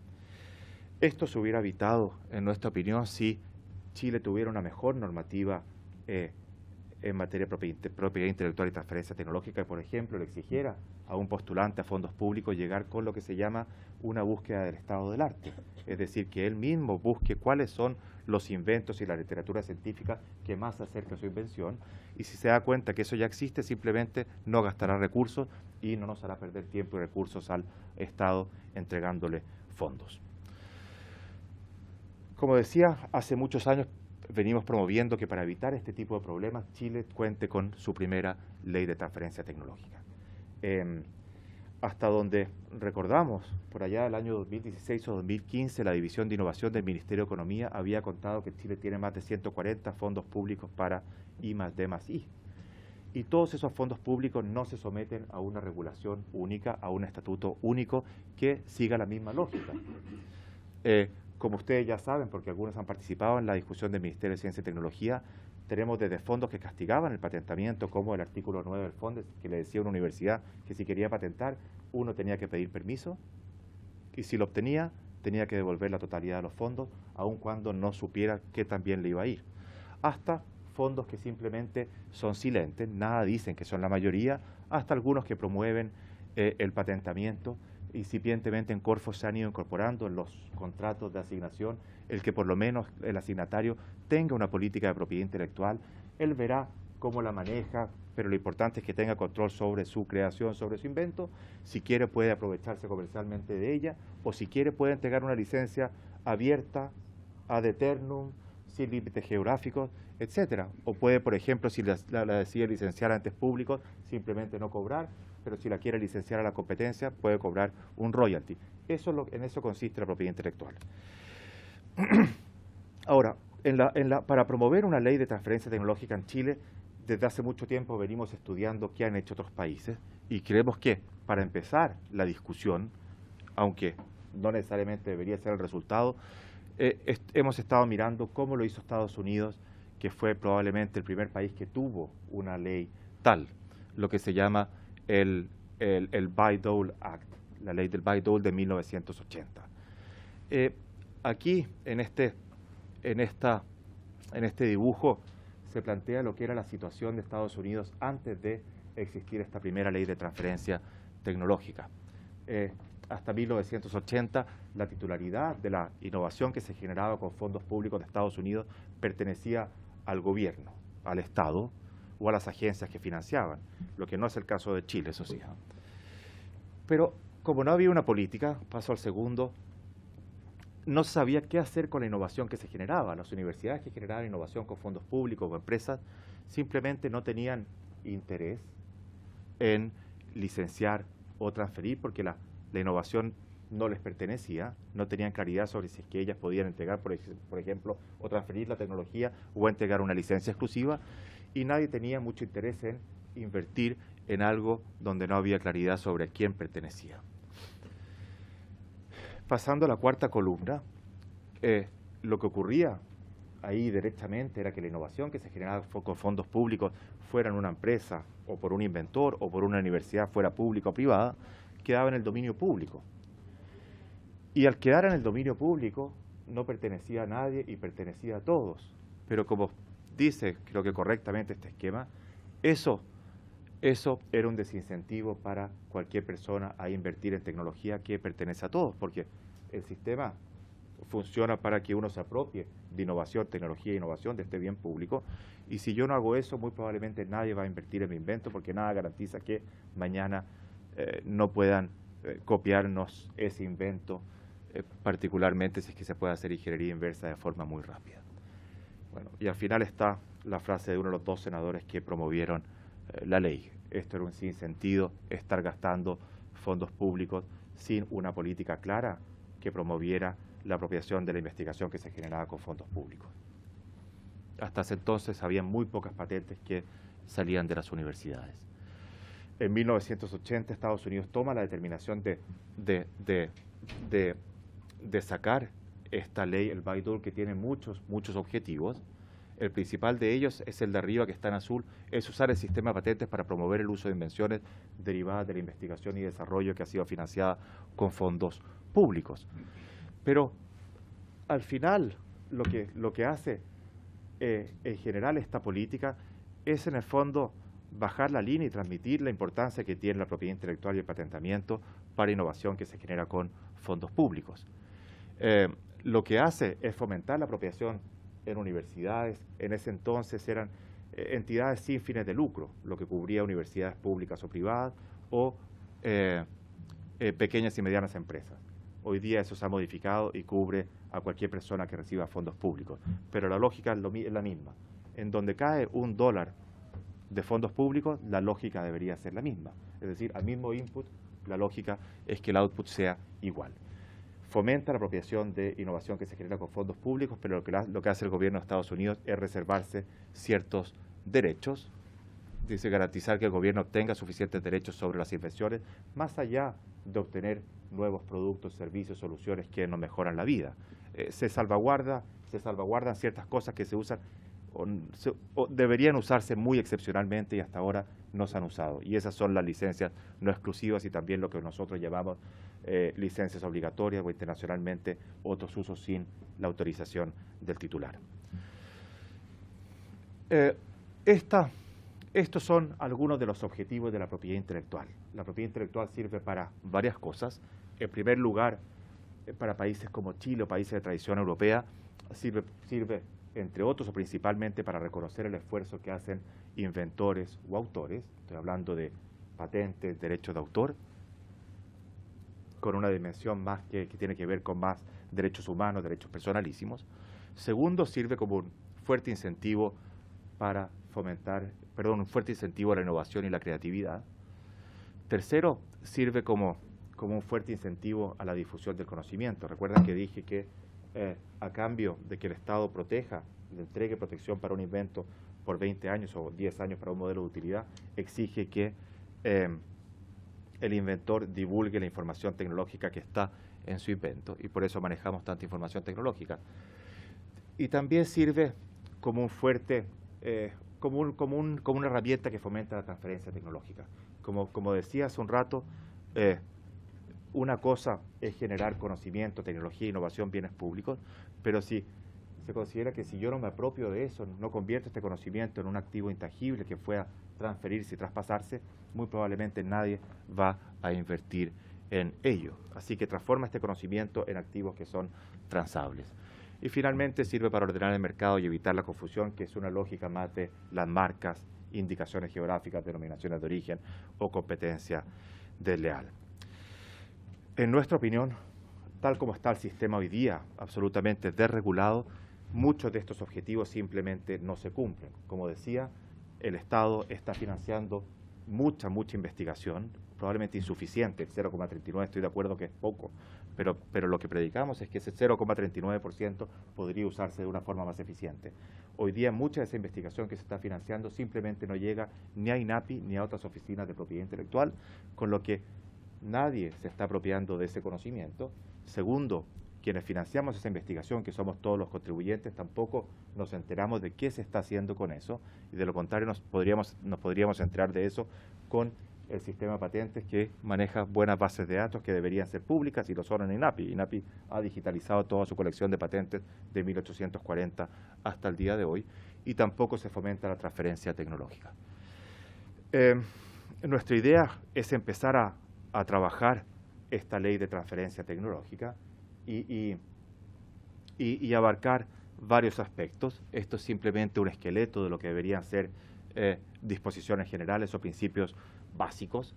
Esto se hubiera evitado, en nuestra opinión, si Chile tuviera una mejor normativa en materia de propiedad intelectual y transferencia tecnológica, por ejemplo, le exigiera a un postulante a fondos públicos llegar con lo que se llama una búsqueda del estado del arte, es decir, que él mismo busque cuáles son los inventos y la literatura científica que más se acerca a su invención, y si se da cuenta que eso ya existe, simplemente no gastará recursos y no nos hará perder tiempo y recursos al Estado entregándole fondos. Como decía, hace muchos años venimos promoviendo que para evitar este tipo de problemas, Chile cuente con su primera ley de transferencia tecnológica. Hasta donde recordamos, por allá del año 2016 o 2015, la División de Innovación del Ministerio de Economía había contado que Chile tiene más de 140 fondos públicos para I+D+I. Y todos esos fondos públicos no se someten a una regulación única, a un estatuto único que siga la misma lógica. Como ustedes ya saben, porque algunos han participado en la discusión del Ministerio de Ciencia y Tecnología, tenemos desde fondos que castigaban el patentamiento, como el artículo 9 del FONDES, que le decía a una universidad que si quería patentar, uno tenía que pedir permiso, y si lo obtenía, tenía que devolver la totalidad de los fondos, aun cuando no supiera qué tan bien le iba a ir. Hasta fondos que simplemente son silentes, nada dicen que son la mayoría, hasta algunos que promueven el patentamiento. Incipientemente en Corfo se han ido incorporando en los contratos de asignación el que por lo menos el asignatario tenga una política de propiedad intelectual. Él verá cómo la maneja, pero lo importante es que tenga control sobre su creación, sobre su invento. Si quiere puede aprovecharse comercialmente de ella, o si quiere puede entregar una licencia abierta, ad eternum, sin límites geográficos, etcétera. O puede, por ejemplo, si la decide licenciar a entes públicos, simplemente no cobrar, pero si la quiere licenciar a la competencia, puede cobrar un royalty. En eso consiste la propiedad intelectual. Ahora, para promover una ley de transferencia tecnológica en Chile, desde hace mucho tiempo venimos estudiando qué han hecho otros países, y creemos que, para empezar la discusión, aunque no necesariamente debería ser el resultado, hemos estado mirando cómo lo hizo Estados Unidos, que fue probablemente el primer país que tuvo una ley tal, lo que se llama el Bayh-Dole Act, la ley del Bayh-Dole de 1980. Aquí, en este dibujo, se plantea lo que era la situación de Estados Unidos antes de existir esta primera ley de transferencia tecnológica. Hasta 1980, la titularidad de la innovación que se generaba con fondos públicos de Estados Unidos pertenecía al gobierno, al Estado o a las agencias que financiaban, lo que no es el caso de Chile, eso sí. Pero como no había una política, paso al segundo, no se sabía qué hacer con la innovación que se generaba. Las universidades que generaban innovación con fondos públicos o empresas simplemente no tenían interés en licenciar o transferir porque la innovación no les pertenecía, no tenían claridad sobre si es que ellas podían entregar, por ejemplo, o transferir la tecnología o entregar una licencia exclusiva, y nadie tenía mucho interés en invertir en algo donde no había claridad sobre a quién pertenecía. Pasando a la cuarta columna, lo que ocurría ahí derechamente era que la innovación que se generaba con fondos públicos, fuera en una empresa o por un inventor o por una universidad, fuera pública o privada, quedaba en el dominio público. Y al quedar en el dominio público no pertenecía a nadie y pertenecía a todos. Pero como dice, creo que correctamente este esquema, eso era un desincentivo para cualquier persona a invertir en tecnología que pertenece a todos, porque el sistema funciona para que uno se apropie de innovación, tecnología e innovación de este bien público, y si yo no hago eso, muy probablemente nadie va a invertir en mi invento, porque nada garantiza que mañana no puedan copiarnos ese invento, particularmente si es que se puede hacer ingeniería inversa de forma muy rápida. Bueno, y al final está la frase de uno de los dos senadores que promovieron la ley. Esto era un sinsentido, estar gastando fondos públicos sin una política clara que promoviera la apropiación de la investigación que se generaba con fondos públicos. Hasta ese entonces había muy pocas patentes que salían de las universidades. En 1980 Estados Unidos toma la determinación de sacar esta ley, el Bayh-Dole, que tiene muchos objetivos. El principal de ellos es el de arriba, que está en azul, es usar el sistema de patentes para promover el uso de invenciones derivadas de la investigación y desarrollo que ha sido financiada con fondos públicos. Pero al final lo que hace en general esta política es en el fondo bajar la línea y transmitir la importancia que tiene la propiedad intelectual y el patentamiento para innovación que se genera con fondos públicos. Lo que hace es fomentar la apropiación en universidades. En ese entonces eran entidades sin fines de lucro, lo que cubría universidades públicas o privadas o pequeñas y medianas empresas. Hoy día eso se ha modificado y cubre a cualquier persona que reciba fondos públicos, pero la lógica es la misma. En donde cae $1 de fondos públicos, la lógica debería ser la misma. Es decir, al mismo input, la lógica es que el output sea igual. Fomenta la apropiación de innovación que se genera con fondos públicos, pero lo que hace el gobierno de Estados Unidos es reservarse ciertos derechos. Dice garantizar que el gobierno tenga suficientes derechos sobre las invenciones, más allá de obtener nuevos productos, servicios, soluciones que nos mejoran la vida. Se salvaguardan ciertas cosas que se usan o deberían usarse muy excepcionalmente y hasta ahora no se han usado. Y esas son las licencias no exclusivas y también lo que nosotros llamamos licencias obligatorias o internacionalmente otros usos sin la autorización del titular. Estos son algunos de los objetivos de la propiedad intelectual. La propiedad intelectual sirve para varias cosas. En primer lugar, para países como Chile o países de tradición europea, sirve entre otros o principalmente para reconocer el esfuerzo que hacen inventores o autores. Estoy hablando de patentes, derechos de autor, con una dimensión más que tiene que ver con más derechos humanos, derechos personalísimos. Segundo, sirve como un fuerte incentivo para un fuerte incentivo a la innovación y la creatividad. Tercero, sirve como un fuerte incentivo a la difusión del conocimiento. Recuerdan que dije que a cambio de que el Estado proteja, le entregue protección para un invento por 20 años o 10 años para un modelo de utilidad, exige que el inventor divulgue la información tecnológica que está en su invento, y por eso manejamos tanta información tecnológica. Y también sirve como un fuerte, como una herramienta que fomenta la transferencia tecnológica. Como decía hace un rato, una cosa es generar conocimiento, tecnología, innovación, bienes públicos, pero si se considera que si yo no me apropio de eso, no convierto este conocimiento en un activo intangible que pueda transferirse y traspasarse, muy probablemente nadie va a invertir en ello. Así que transforma este conocimiento en activos que son transables. Y finalmente sirve para ordenar el mercado y evitar la confusión, que es una lógica más de las marcas, indicaciones geográficas, denominaciones de origen o competencia desleal. En nuestra opinión, tal como está el sistema hoy día, absolutamente desregulado, muchos de estos objetivos simplemente no se cumplen. Como decía, el Estado está financiando mucha investigación, probablemente insuficiente. El 0,39 estoy de acuerdo que es poco, pero lo que predicamos es que ese 0,39% podría usarse de una forma más eficiente. Hoy día mucha de esa investigación que se está financiando simplemente no llega ni a INAPI ni a otras oficinas de propiedad intelectual, con lo que nadie se está apropiando de ese conocimiento. Segundo, quienes financiamos esa investigación, que somos todos los contribuyentes, tampoco nos enteramos de qué se está haciendo con eso, y de lo contrario nos podríamos enterar de eso con el sistema de patentes, que maneja buenas bases de datos que deberían ser públicas y lo son en INAPI. INAPI ha digitalizado toda su colección de patentes de 1840 hasta el día de hoy, y tampoco se fomenta la transferencia tecnológica. Nuestra idea es empezar a trabajar esta ley de transferencia tecnológica y abarcar varios aspectos. Esto es simplemente un esqueleto de lo que deberían ser disposiciones generales o principios básicos,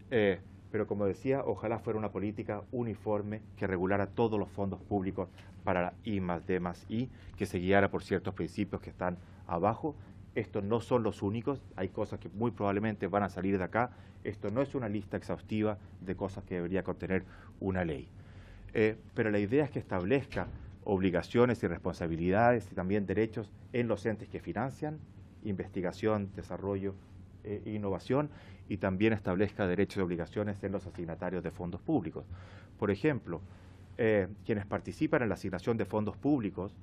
pero como decía, ojalá fuera una política uniforme que regulara todos los fondos públicos para la I+D+I, que se guiara por ciertos principios que están abajo. Estos no son los únicos, hay cosas que muy probablemente van a salir de acá. Esto no es una lista exhaustiva de cosas que debería contener una ley. Pero la idea es que establezca obligaciones y responsabilidades y también derechos en los entes que financian investigación, desarrollo e innovación, y también establezca derechos y obligaciones en los asignatarios de fondos públicos. Por ejemplo, quienes participan en la asignación de fondos públicos,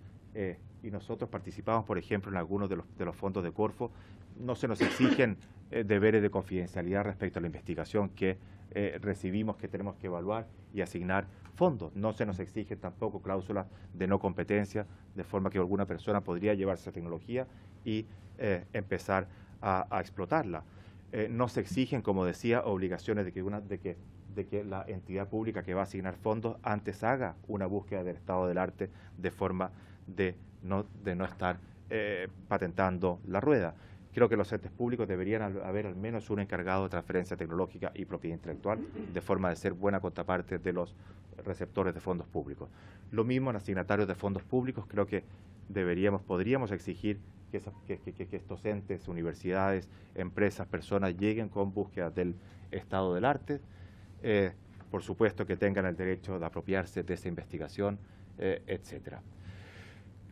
y nosotros participamos, por ejemplo, en algunos de los fondos de Corfo, no se nos exigen deberes de confidencialidad respecto a la investigación que recibimos, que tenemos que evaluar y asignar fondos. No se nos exigen tampoco cláusulas de no competencia, de forma que alguna persona podría llevarse esa tecnología y empezar a explotarla. No se exigen, como decía, obligaciones de que la entidad pública que va a asignar fondos antes haga una búsqueda del estado del arte de forma de no estar patentando la rueda. Creo que los entes públicos deberían haber al menos un encargado de transferencia tecnológica y propiedad intelectual, de forma de ser buena contraparte de los receptores de fondos públicos. Lo mismo en asignatarios de fondos públicos, creo que podríamos exigir que estos entes, universidades, empresas, personas lleguen con búsquedas del estado del arte. Por supuesto que tengan el derecho de apropiarse de esa investigación, etcétera.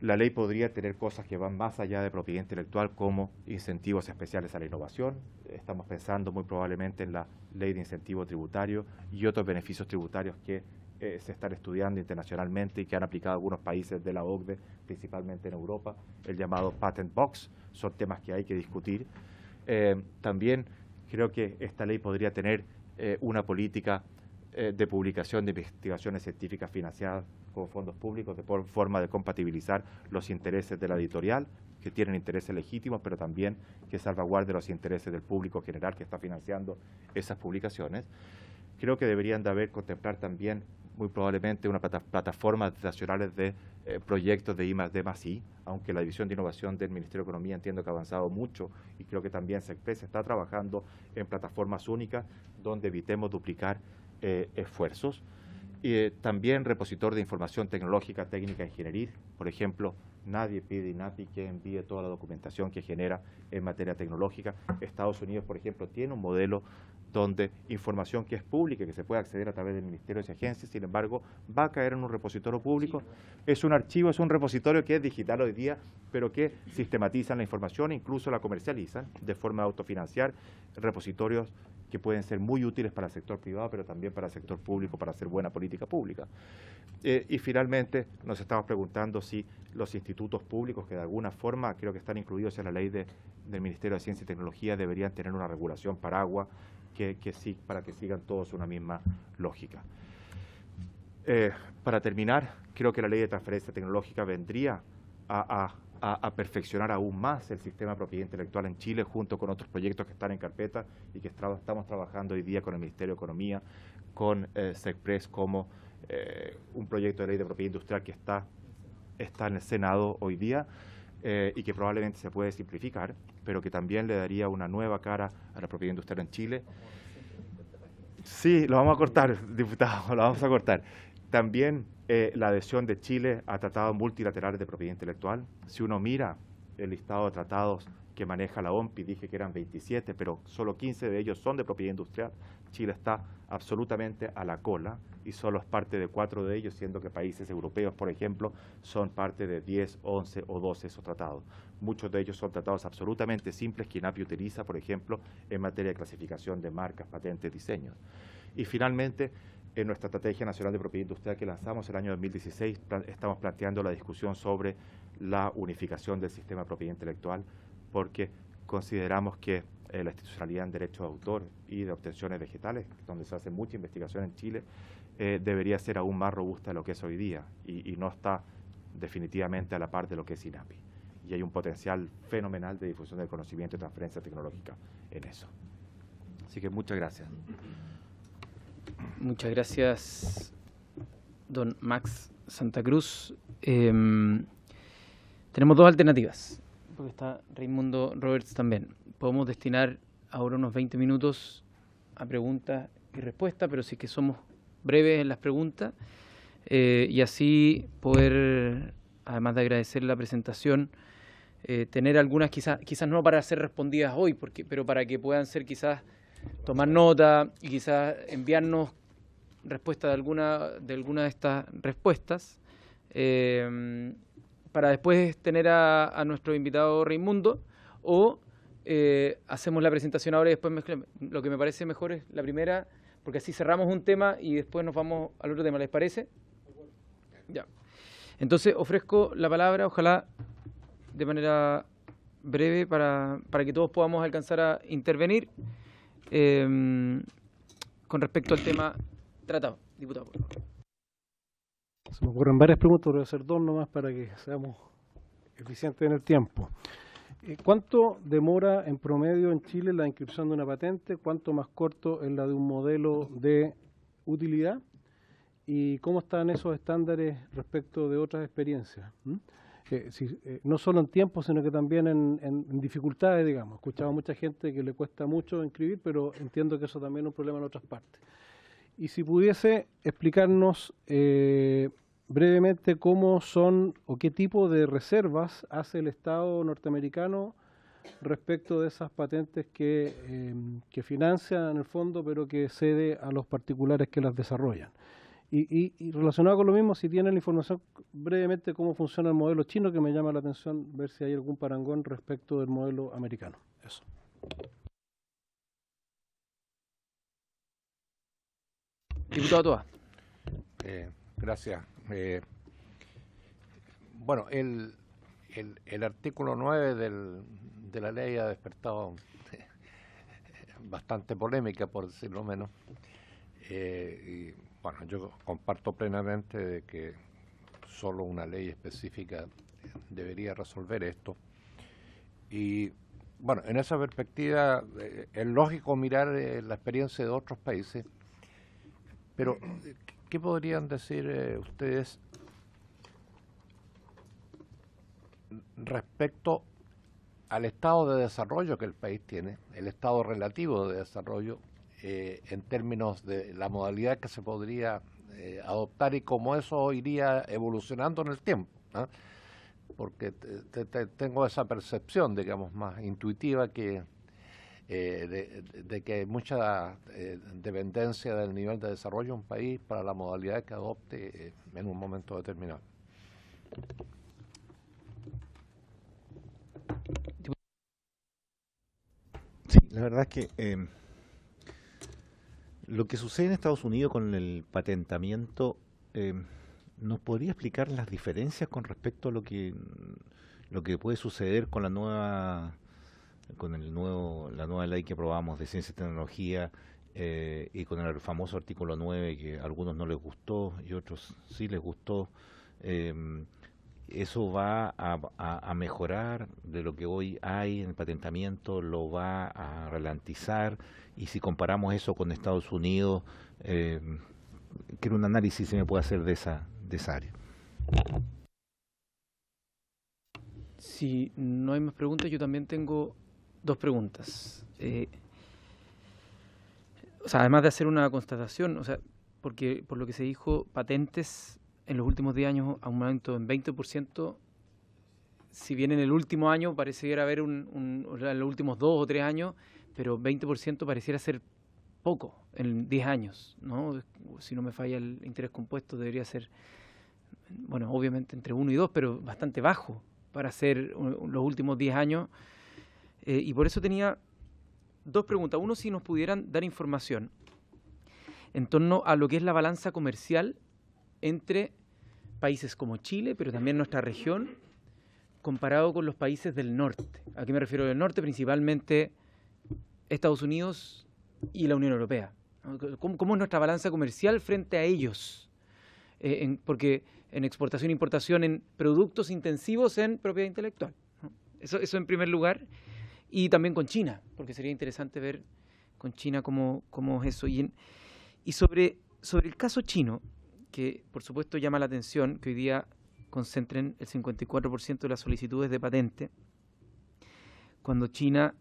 La ley podría tener cosas que van más allá de propiedad intelectual, como incentivos especiales a la innovación. Estamos pensando muy probablemente en la ley de incentivo tributario y otros beneficios tributarios que se están estudiando internacionalmente y que han aplicado algunos países de la OCDE, principalmente en Europa, el llamado Patent Box. Son temas que hay que discutir. También creo que esta ley podría tener una política de publicación de investigaciones científicas financiadas con fondos públicos, de forma de compatibilizar los intereses de la editorial, que tienen intereses legítimos, pero también que salvaguarde los intereses del público general que está financiando esas publicaciones. Creo que deberían de haber contemplar también, muy probablemente, una plataforma nacionales de proyectos de I+D+I, aunque la División de Innovación del Ministerio de Economía entiendo que ha avanzado mucho y creo que también SECPES está trabajando en plataformas únicas donde evitemos duplicar esfuerzos. También repositor de información tecnológica, técnica e ingenieril. Por ejemplo, nadie pide INAPI que envíe toda la documentación que genera en materia tecnológica. Estados Unidos, por ejemplo, tiene un modelo donde información que es pública, que se puede acceder a través del ministerio y agencias, sin embargo, va a caer en un repositorio público. Es un archivo, es un repositorio que es digital hoy día, pero que sistematizan la información e incluso la comercializan de forma de autofinanciar, repositorios que pueden ser muy útiles para el sector privado, pero también para el sector público, para hacer buena política pública. Y finalmente, nos estamos preguntando si los institutos públicos, que de alguna forma creo que están incluidos en la ley del Ministerio de Ciencia y Tecnología, deberían tener una regulación paraguas para que sigan todos una misma lógica. Para terminar, creo que la ley de transferencia tecnológica vendría a perfeccionar aún más el sistema de propiedad intelectual en Chile, junto con otros proyectos que están en carpeta y que estamos trabajando hoy día con el Ministerio de Economía, con SECPRES, como un proyecto de ley de propiedad industrial que está en el Senado hoy día y que probablemente se puede simplificar, pero que también le daría una nueva cara a la propiedad industrial en Chile. Sí, lo vamos a cortar, diputado, lo vamos a cortar. También la adhesión de Chile a tratados multilaterales de propiedad intelectual. Si uno mira el listado de tratados que maneja la OMPI, dije que eran 27, pero solo 15 de ellos son de propiedad industrial. Chile está absolutamente a la cola y solo es parte de 4 de ellos, siendo que países europeos, por ejemplo, son parte de 10, 11 o 12 de esos tratados. Muchos de ellos son tratados absolutamente simples que INAPI utiliza, por ejemplo, en materia de clasificación de marcas, patentes, diseños. Y finalmente, en nuestra Estrategia Nacional de Propiedad Industrial que lanzamos el año 2016, estamos planteando la discusión sobre la unificación del sistema de propiedad intelectual, porque consideramos que la institucionalidad en derechos de autor y de obtenciones vegetales, donde se hace mucha investigación en Chile, debería ser aún más robusta de lo que es hoy día y no está definitivamente a la par de lo que es INAPI. Y hay un potencial fenomenal de difusión del conocimiento y transferencia tecnológica en eso. Así que muchas gracias. Muchas gracias, don Max Santa Cruz. Tenemos dos alternativas, porque está Raimundo Roberts también. Podemos destinar ahora unos 20 minutos a preguntas y respuestas, pero sí que somos breves en las preguntas y así poder, además de agradecer la presentación, tener algunas quizás no para ser respondidas hoy, pero para que puedan ser quizás tomar nota y quizás enviarnos respuesta de alguna de estas respuestas para después tener a nuestro invitado Raimundo, o hacemos la presentación ahora y después mezclamos. Lo que me parece mejor es la primera, porque así cerramos un tema y después nos vamos al otro tema. ¿Les parece? Ya. Entonces ofrezco la palabra, ojalá de manera breve, para que todos podamos alcanzar a intervenir con respecto al tema tratado. Diputado, por favor. Se me ocurren varias preguntas, voy a hacer dos nomás para que seamos eficientes en el tiempo. ¿Cuánto demora en promedio en Chile la inscripción de una patente? ¿Cuánto más corto es la de un modelo de utilidad? ¿Y cómo están esos estándares respecto de otras experiencias? No solo en tiempo, sino que también en dificultades, digamos. He escuchado a mucha gente que le cuesta mucho inscribir, pero entiendo que eso también es un problema en otras partes. Y si pudiese explicarnos brevemente cómo son o qué tipo de reservas hace el Estado norteamericano respecto de esas patentes que financian en el fondo, pero que cede a los particulares que las desarrollan. Y relacionado con lo mismo, si tienen la información brevemente cómo funciona el modelo chino, que me llama la atención ver si hay algún parangón respecto del modelo americano. Eso. Diputado Toa. Gracias. Bueno, el artículo 9 de la ley ha despertado bastante polémica, por decirlo menos. Y bueno, yo comparto plenamente de que solo una ley específica debería resolver esto. Y bueno, en esa perspectiva es lógico mirar la experiencia de otros países, pero ¿qué podrían decir ustedes respecto al estado de desarrollo que el país tiene, el estado relativo de desarrollo, en términos de la modalidad que se podría adoptar y cómo eso iría evolucionando en el tiempo, ¿no? Porque tengo esa percepción, digamos, más intuitiva que de que hay mucha dependencia del nivel de desarrollo de un país para la modalidad que adopte en un momento determinado. Sí, la verdad es que lo que sucede en Estados Unidos con el patentamiento, ¿nos podría explicar las diferencias con respecto a lo que puede suceder con la nueva ley que aprobamos de ciencia y tecnología y con el famoso artículo 9 que a algunos no les gustó y otros sí les gustó? ¿Eso va a mejorar de lo que hoy hay en el patentamiento? ¿Lo va a ralentizar? Y si comparamos eso con Estados Unidos, quiero un análisis si me puede hacer de esa área. Si no hay más preguntas, yo también tengo dos preguntas. O sea, además de hacer una constatación, o sea, porque por lo que se dijo, patentes en los últimos 10 años a un aumento en 20%, si bien en el último año pareciera haber en los últimos 2 o 3 años, pero 20% pareciera ser poco en 10 años, ¿no? Si no me falla el interés compuesto, debería ser, bueno, obviamente entre 1 y 2, pero bastante bajo para ser los últimos 10 años. Y por eso tenía dos preguntas. Uno, si nos pudieran dar información en torno a lo que es la balanza comercial entre países como Chile, pero también nuestra región, comparado con los países del norte. ¿A qué me refiero del norte? Principalmente Estados Unidos y la Unión Europea. ¿Cómo es nuestra balanza comercial frente a ellos? Porque en exportación e importación, en productos intensivos en propiedad intelectual, ¿no? Eso en primer lugar. Y también con China, porque sería interesante ver con China cómo es eso. Y sobre el caso chino, que por supuesto llama la atención que hoy día concentren el 54% de las solicitudes de patente, cuando China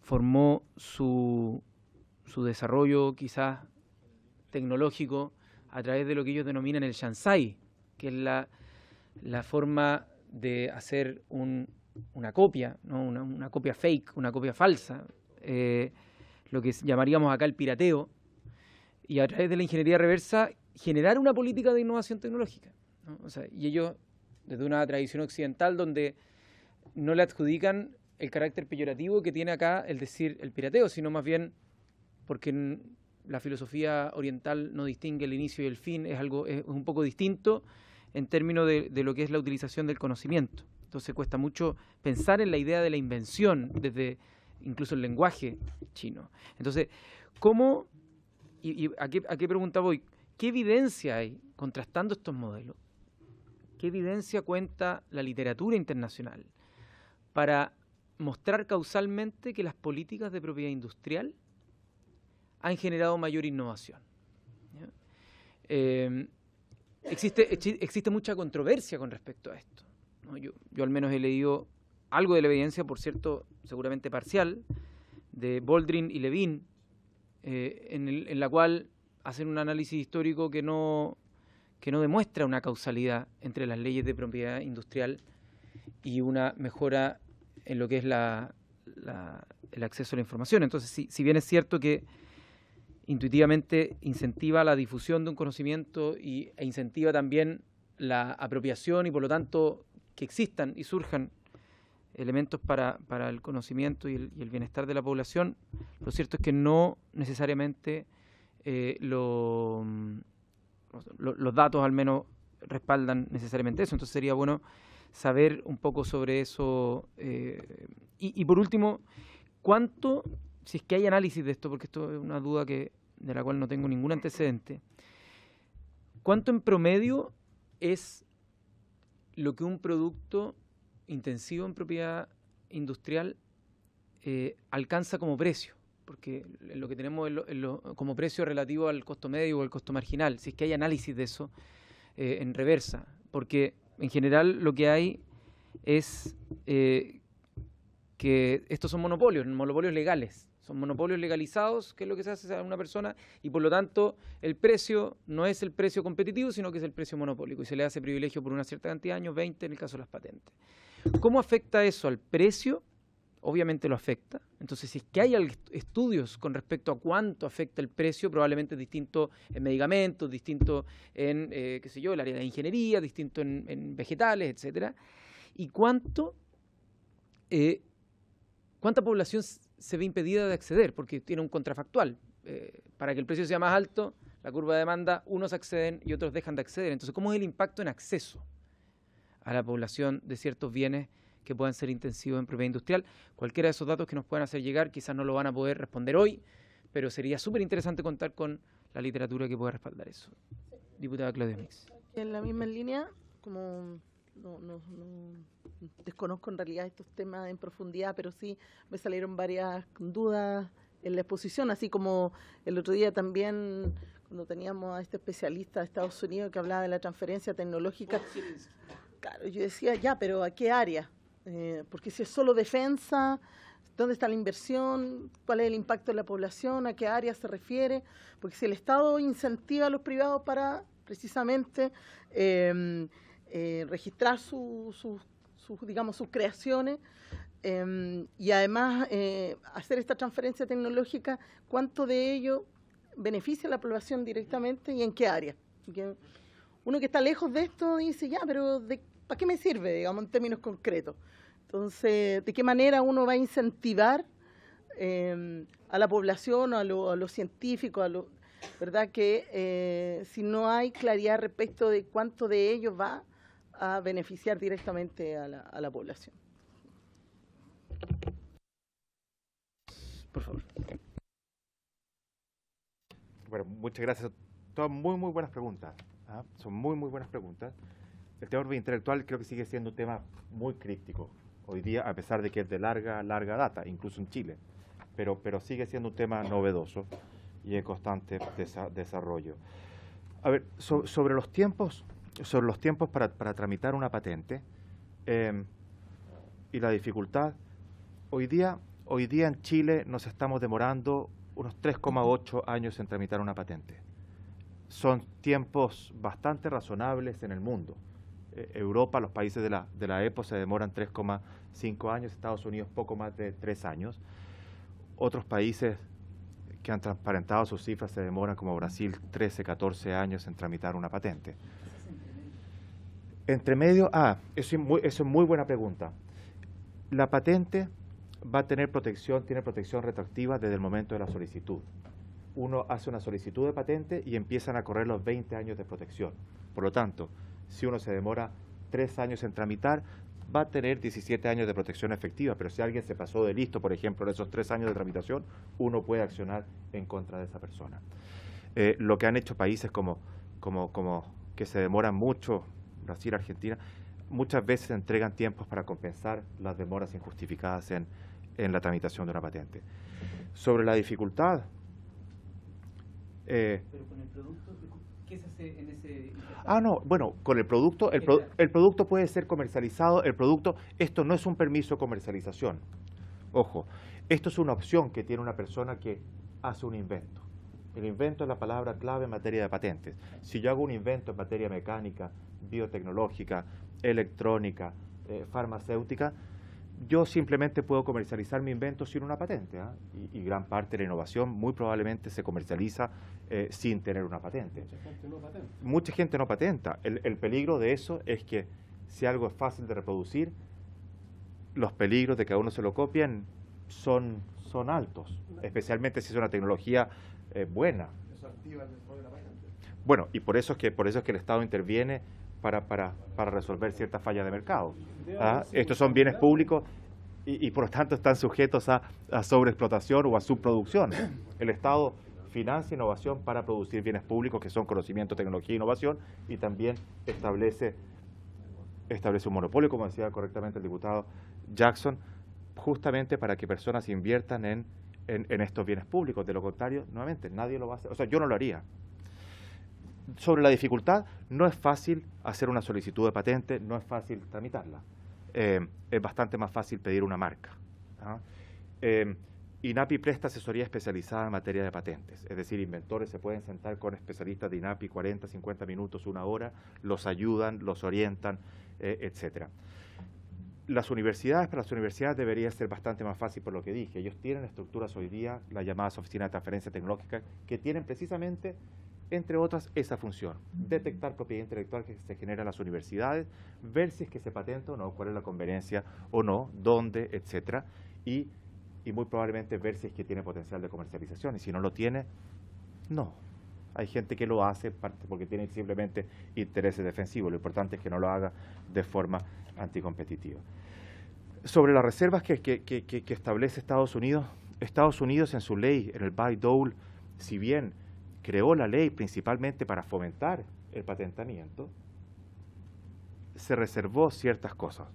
formó su desarrollo quizás tecnológico a través de lo que ellos denominan el Shanzai, que es la forma de hacer una copia, ¿no? una copia fake, una copia falsa, lo que llamaríamos acá el pirateo, y a través de la ingeniería reversa generar una política de innovación tecnológica, ¿no? O sea, y ellos, desde una tradición occidental donde no le adjudican el carácter peyorativo que tiene acá el decir el pirateo, sino más bien porque la filosofía oriental no distingue el inicio y el fin, es un poco distinto en términos de lo que es la utilización del conocimiento. Entonces cuesta mucho pensar en la idea de la invención desde incluso el lenguaje chino. Entonces, ¿cómo, y a qué pregunta voy? ¿Qué evidencia hay contrastando estos modelos? ¿Qué evidencia cuenta la literatura internacional para mostrar causalmente que las políticas de propiedad industrial han generado mayor innovación. Existe mucha controversia con respecto a esto, ¿no? Yo al menos he leído algo de la evidencia, por cierto, seguramente parcial, de Boldrin y Levine, en la cual hacen un análisis histórico que no demuestra una causalidad entre las leyes de propiedad industrial y una mejora en lo que es el acceso a la información. Entonces, si bien es cierto que intuitivamente incentiva la difusión de un conocimiento e incentiva también la apropiación y por lo tanto que existan y surjan elementos para el conocimiento y el bienestar de la población, lo cierto es que no necesariamente los datos al menos respaldan necesariamente eso. Entonces sería bueno saber un poco sobre eso. Y por último, ¿cuánto, si es que hay análisis de esto, porque esto es una duda de la cual no tengo ningún antecedente, cuánto en promedio es lo que un producto intensivo en propiedad industrial alcanza como precio? Porque lo que tenemos como precio relativo al costo medio o al costo marginal, si es que hay análisis de eso en reversa, porque en general lo que hay es que estos son monopolios legales, son monopolios legalizados, que es lo que se hace a una persona, y por lo tanto el precio no es el precio competitivo, sino que es el precio monopólico, y se le hace privilegio por una cierta cantidad de años, 20 en el caso de las patentes. ¿Cómo afecta eso al precio? Obviamente lo afecta. Entonces, si es que hay estudios con respecto a cuánto afecta el precio, probablemente es distinto en medicamentos, distinto en, qué sé yo, el área de ingeniería, distinto en vegetales, etcétera. Y cuánta población se ve impedida de acceder, porque tiene un contrafactual. Para que el precio sea más alto, la curva de demanda, unos acceden y otros dejan de acceder. Entonces, ¿cómo es el impacto en acceso a la población de ciertos bienes que puedan ser intensivos en propiedad industrial? Cualquiera de esos datos que nos puedan hacer llegar, quizás no lo van a poder responder hoy, pero sería súper interesante contar con la literatura que pueda respaldar eso. Diputada Claudia Mix. En la misma línea, como no desconozco en realidad estos temas en profundidad, pero sí me salieron varias dudas en la exposición, así como el otro día también cuando teníamos a este especialista de Estados Unidos que hablaba de la transferencia tecnológica. Claro, yo decía, ya, pero ¿a qué área? Porque si es solo defensa, ¿dónde está la inversión? ¿Cuál es el impacto en la población? ¿A qué área se refiere? Porque si el Estado incentiva a los privados para precisamente registrar sus creaciones y además hacer esta transferencia tecnológica, ¿cuánto de ello beneficia a la población directamente y en qué área? Porque uno que está lejos de esto dice, ya, pero ¿para qué me sirve, digamos, en términos concretos? Entonces, ¿de qué manera uno va a incentivar a la población, a los científicos, ¿verdad? Que si no hay claridad respecto de cuánto de ello va a beneficiar directamente a la población. Por favor. Bueno, muchas gracias. Todas muy buenas preguntas. Son muy buenas preguntas. El tema de propiedad intelectual creo que sigue siendo un tema muy crítico hoy día, a pesar de que es de larga data, incluso en Chile, pero sigue siendo un tema novedoso y en constante desarrollo. A ver, sobre los tiempos para tramitar una patente y la dificultad, hoy día en Chile nos estamos demorando unos 3,8 años en tramitar una patente. Son tiempos bastante razonables en el mundo. Europa, los países de la EPO se demoran 3,5 años, Estados Unidos poco más de 3 años. Otros países que han transparentado sus cifras se demoran, como Brasil, 13, 14 años en tramitar una patente. Entre medio, eso es muy buena pregunta. La patente va a tener tiene protección retroactiva desde el momento de la solicitud. Uno hace una solicitud de patente y empiezan a correr los 20 años de protección. Por lo tanto, si uno se demora 3 años en tramitar, va a tener 17 años de protección efectiva, pero si alguien se pasó de listo, por ejemplo, en esos 3 años de tramitación, uno puede accionar en contra de esa persona. Lo que han hecho países como que se demoran mucho, Brasil, Argentina, muchas veces se entregan tiempos para compensar las demoras injustificadas en la tramitación de una patente. Sobre la dificultad... Pero con el producto, ¿qué se hace en ese...? no, bueno, con el producto, el producto puede ser comercializado, esto no es un permiso de comercialización. Ojo, esto es una opción que tiene una persona que hace un invento. El invento es la palabra clave en materia de patentes. Si yo hago un invento en materia mecánica, biotecnológica, electrónica, farmacéutica, yo simplemente puedo comercializar mi invento sin una patente, y gran parte de la innovación muy probablemente se comercializa sin tener una patente. Mucha gente no patenta. El peligro de eso es que si algo es fácil de reproducir, los peligros de que a uno se lo copien son altos, especialmente si es una tecnología buena. Eso activa el desarrollo de la patente. Bueno, y por eso es que el Estado interviene para resolver ciertas fallas de mercado. Estos son bienes públicos y por lo tanto están sujetos a sobreexplotación o a subproducción. El Estado financia innovación para producir bienes públicos que son conocimiento, tecnología e innovación, y también establece un monopolio, como decía correctamente el diputado Jackson, justamente para que personas inviertan en estos bienes públicos. De lo contrario, nuevamente, nadie lo va a hacer. O sea, yo no lo haría. Sobre la dificultad, no es fácil hacer una solicitud de patente, no es fácil tramitarla. Es bastante más fácil pedir una marca. INAPI presta asesoría especializada en materia de patentes, es decir, inventores se pueden sentar con especialistas de INAPI 40, 50 minutos, una hora, los ayudan, los orientan, etcétera. Para las universidades debería ser bastante más fácil por lo que dije. Ellos tienen estructuras hoy día, las llamadas oficinas de transferencia tecnológica, que tienen precisamente, entre otras, esa función: detectar propiedad intelectual que se genera en las universidades, ver si es que se patenta o no, cuál es la conveniencia o no, dónde, etcétera, y muy probablemente ver si es que tiene potencial de comercialización, y si no lo tiene, no. Hay gente que lo hace porque tiene simplemente intereses defensivos. Lo importante es que no lo haga de forma anticompetitiva. Sobre las reservas que establece Estados Unidos en su ley, en el Bayh-Dole, si bien creó la ley principalmente para fomentar el patentamiento, se reservó ciertas cosas.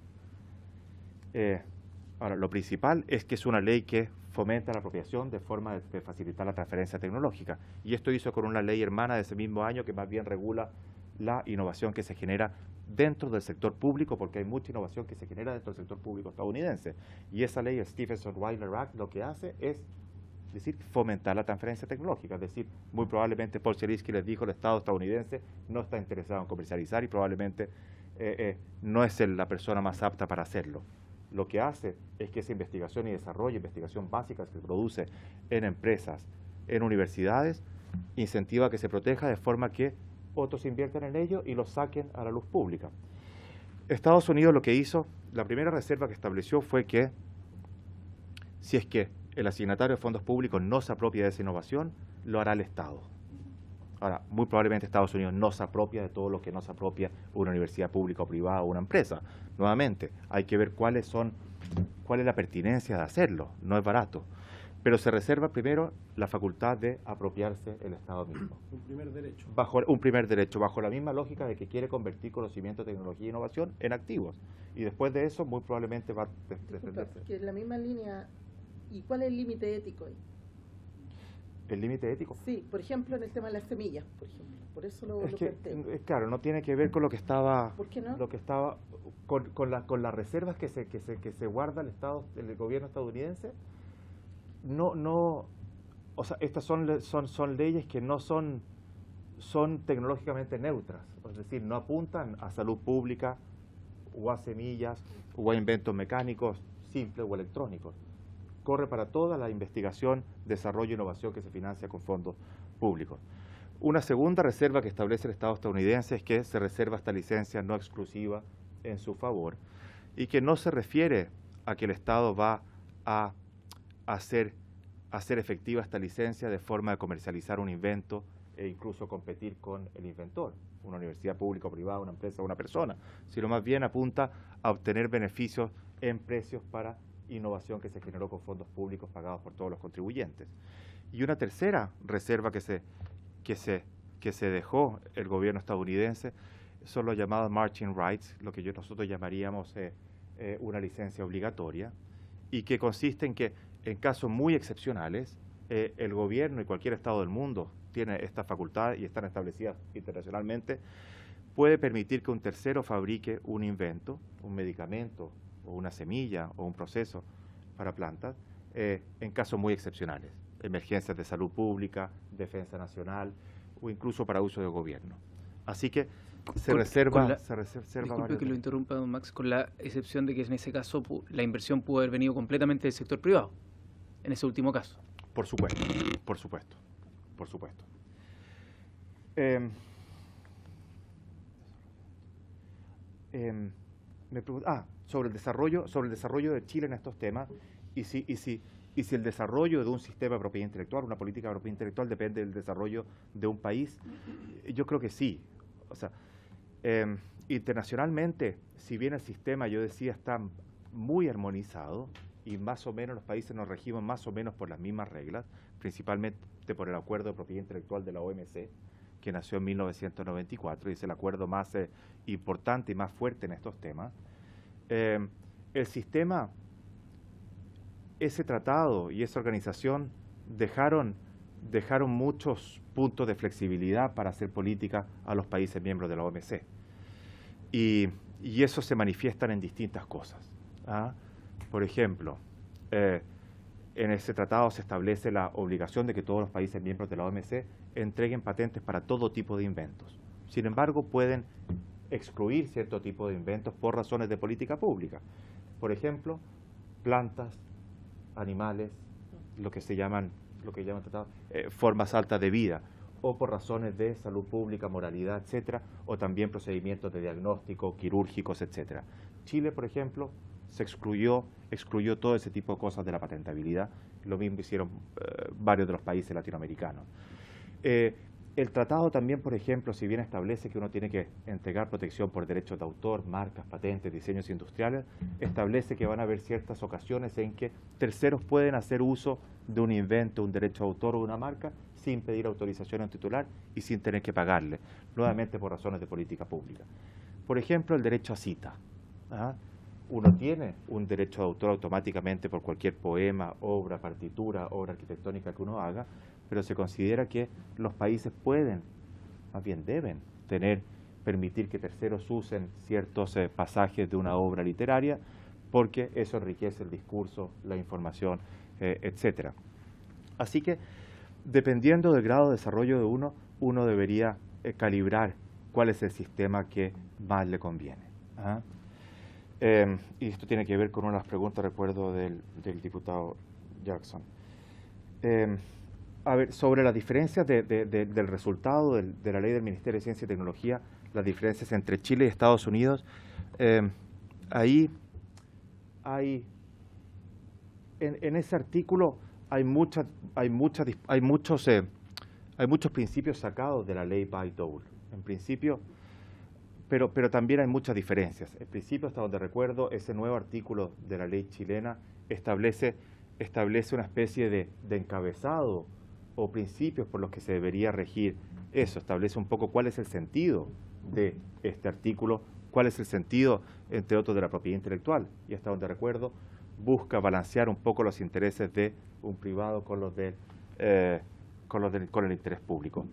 Ahora, lo principal es que es una ley que fomenta la apropiación de forma de facilitar la transferencia tecnológica. Y esto hizo con una ley hermana de ese mismo año que más bien regula la innovación que se genera dentro del sector público, porque hay mucha innovación que se genera dentro del sector público estadounidense. Y esa ley, el Stephenson-Weiler Act, lo que hace es fomentar la transferencia tecnológica. Es decir, muy probablemente Paul Zelinsky les dijo: el Estado estadounidense no está interesado en comercializar y probablemente no es la persona más apta para hacerlo. Lo que hace es que esa investigación y desarrollo, investigación básica que se produce en empresas, en universidades, incentiva que se proteja de forma que otros inviertan en ello y lo saquen a la luz pública. Estados Unidos lo que hizo, la primera reserva que estableció fue que si es que el asignatario de fondos públicos no se apropia de esa innovación, lo hará el Estado. Ahora, muy probablemente Estados Unidos no se apropia de todo lo que no se apropia una universidad pública o privada o una empresa. Nuevamente, hay que ver cuál es la pertinencia de hacerlo, no es barato. Pero se reserva primero la facultad de apropiarse el Estado mismo. Un primer derecho. Un primer derecho, bajo la misma lógica de que quiere convertir conocimiento, tecnología e innovación en activos. Y después de eso, muy probablemente va a defenderse. Que en la misma línea, ¿y cuál es el límite ético ahí? ¿El límite ético? Sí, por ejemplo, en el tema de las semillas, por ejemplo. Por eso lo planteo. Claro, no tiene que ver con lo que estaba... ¿Por qué no? Lo que estaba con las reservas que se guarda el gobierno estadounidense. O sea, estas son leyes que no son tecnológicamente neutras. Es decir, no apuntan a salud pública o a semillas o a inventos mecánicos simples o electrónicos. Corre para toda la investigación, desarrollo e innovación que se financia con fondos públicos. Una segunda reserva que establece el Estado estadounidense es que se reserva esta licencia no exclusiva en su favor y que no se refiere a que el Estado va a hacer efectiva esta licencia de forma de comercializar un invento e incluso competir con el inventor, una universidad pública o privada, una empresa o una persona, sino más bien apunta a obtener beneficios en precios para innovación que se generó con fondos públicos pagados por todos los contribuyentes. Y una tercera reserva que se dejó el gobierno estadounidense son los llamados marching rights, lo que nosotros llamaríamos una licencia obligatoria, y que consiste en que en casos muy excepcionales el gobierno y cualquier estado del mundo tiene esta facultad y están establecidas internacionalmente, puede permitir que un tercero fabrique un invento, un medicamento o una semilla o un proceso para plantas en casos muy excepcionales, emergencias de salud pública, defensa nacional o incluso para uso de gobierno. Así que se reserva disculpe varios que lo interrumpa, don Max, con la excepción de que en ese caso la inversión pudo haber venido completamente del sector privado, en ese último caso. Por supuesto, por supuesto, por supuesto. Sobre el desarrollo de Chile en estos temas y si el desarrollo de un sistema de propiedad intelectual, una política de propiedad intelectual depende del desarrollo de un país, yo creo que sí. O sea, internacionalmente, si bien el sistema, yo decía, está muy armonizado y más o menos los países nos regimos más o menos por las mismas reglas, principalmente por el Acuerdo de Propiedad Intelectual de la OMC, que nació en 1994 y es el acuerdo más importante y más fuerte en estos temas. El sistema, ese tratado y esa organización dejaron muchos puntos de flexibilidad para hacer política a los países miembros de la OMC. Y eso se manifiestan en distintas cosas. Por ejemplo, en ese tratado se establece la obligación de que todos los países miembros de la OMC entreguen patentes para todo tipo de inventos. Sin embargo, pueden excluir cierto tipo de inventos por razones de política pública. Por ejemplo, plantas, animales, lo que llaman tratados, formas altas de vida, o por razones de salud pública, moralidad, etcétera, o también procedimientos de diagnóstico, quirúrgicos, etcétera. Chile, por ejemplo, se excluyó todo ese tipo de cosas de la patentabilidad. Lo mismo hicieron varios de los países latinoamericanos. El tratado también, por ejemplo, si bien establece que uno tiene que entregar protección por derechos de autor, marcas, patentes, diseños industriales, establece que van a haber ciertas ocasiones en que terceros pueden hacer uso de un invento, un derecho de autor o una marca sin pedir autorización a un titular y sin tener que pagarle, nuevamente por razones de política pública. Por ejemplo, el derecho a cita. Uno tiene un derecho de autor automáticamente por cualquier poema, obra, partitura, obra arquitectónica que uno haga, pero se considera que los países pueden, más bien deben, permitir que terceros usen ciertos pasajes de una obra literaria, porque eso enriquece el discurso, la información, etcétera. Así que, dependiendo del grado de desarrollo de uno debería calibrar cuál es el sistema que más le conviene. Y esto tiene que ver con una de las preguntas, recuerdo, del diputado Jackson. A ver, sobre las diferencias del resultado de la ley del Ministerio de Ciencia y Tecnología, las diferencias entre Chile y Estados Unidos, ahí hay, en ese artículo hay muchos principios sacados de la ley Bayh-Dole, en principio, pero también hay muchas diferencias. En principio, hasta donde recuerdo, ese nuevo artículo de la ley chilena establece una especie de encabezado o principios por los que se debería regir eso, establece un poco cuál es el sentido de este artículo, cuál es el sentido, entre otros, de la propiedad intelectual, y hasta donde recuerdo, busca balancear un poco los intereses de un privado con el interés público.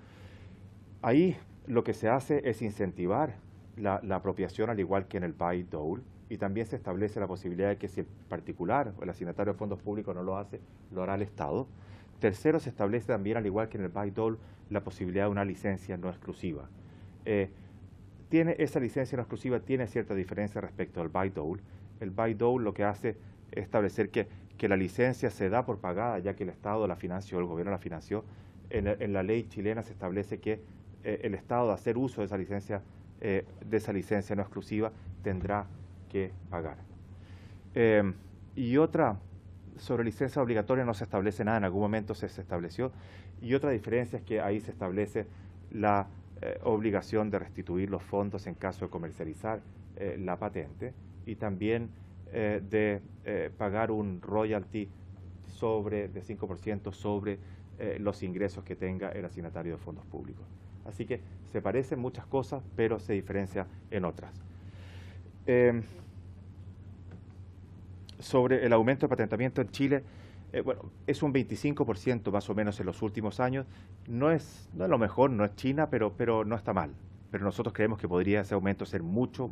Ahí lo que se hace es incentivar la apropiación, al igual que en el Bayh-Dole, y también se establece la posibilidad de que si el particular o el asignatario de fondos públicos no lo hace, lo hará el Estado. Tercero, se establece también, al igual que en el Bayh-Dole, la posibilidad de una licencia no exclusiva. Esa licencia no exclusiva tiene cierta diferencia respecto al Bayh-Dole. El Bayh-Dole lo que hace es establecer que la licencia se da por pagada, ya que el Estado la financió, el gobierno la financió. En la ley chilena se establece que el Estado, de hacer uso de esa licencia no exclusiva, tendrá que pagar. Y otra, sobre licencia obligatoria no se establece nada, en algún momento se estableció, y otra diferencia es que ahí se establece la obligación de restituir los fondos en caso de comercializar la patente, y también de pagar un royalty de 5% sobre los ingresos que tenga el asignatario de fondos públicos. Así que se parecen muchas cosas, pero se diferencia en otras. Sobre el aumento de patentamiento en Chile, bueno, es un 25% más o menos en los últimos años. No es lo mejor, no es China, pero no está mal. Pero nosotros creemos que podría ese aumento ser mucho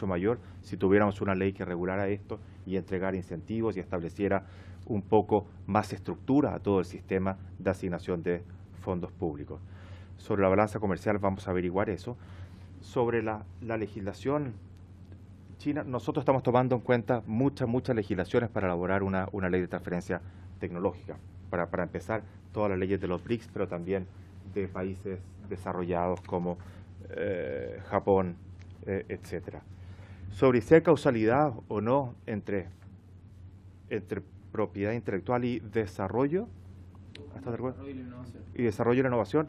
mayor si tuviéramos una ley que regulara esto y entregara incentivos y estableciera un poco más estructura a todo el sistema de asignación de fondos públicos. Sobre la balanza comercial vamos a averiguar eso. Sobre la legislación china, nosotros estamos tomando en cuenta muchas legislaciones para elaborar una ley de transferencia tecnológica. Para empezar, todas las leyes de los BRICS, pero también de países desarrollados como Japón, etcétera. Sobre si hay causalidad o no entre propiedad intelectual y desarrollo, ¿estás de acuerdo? Y desarrollo y la innovación,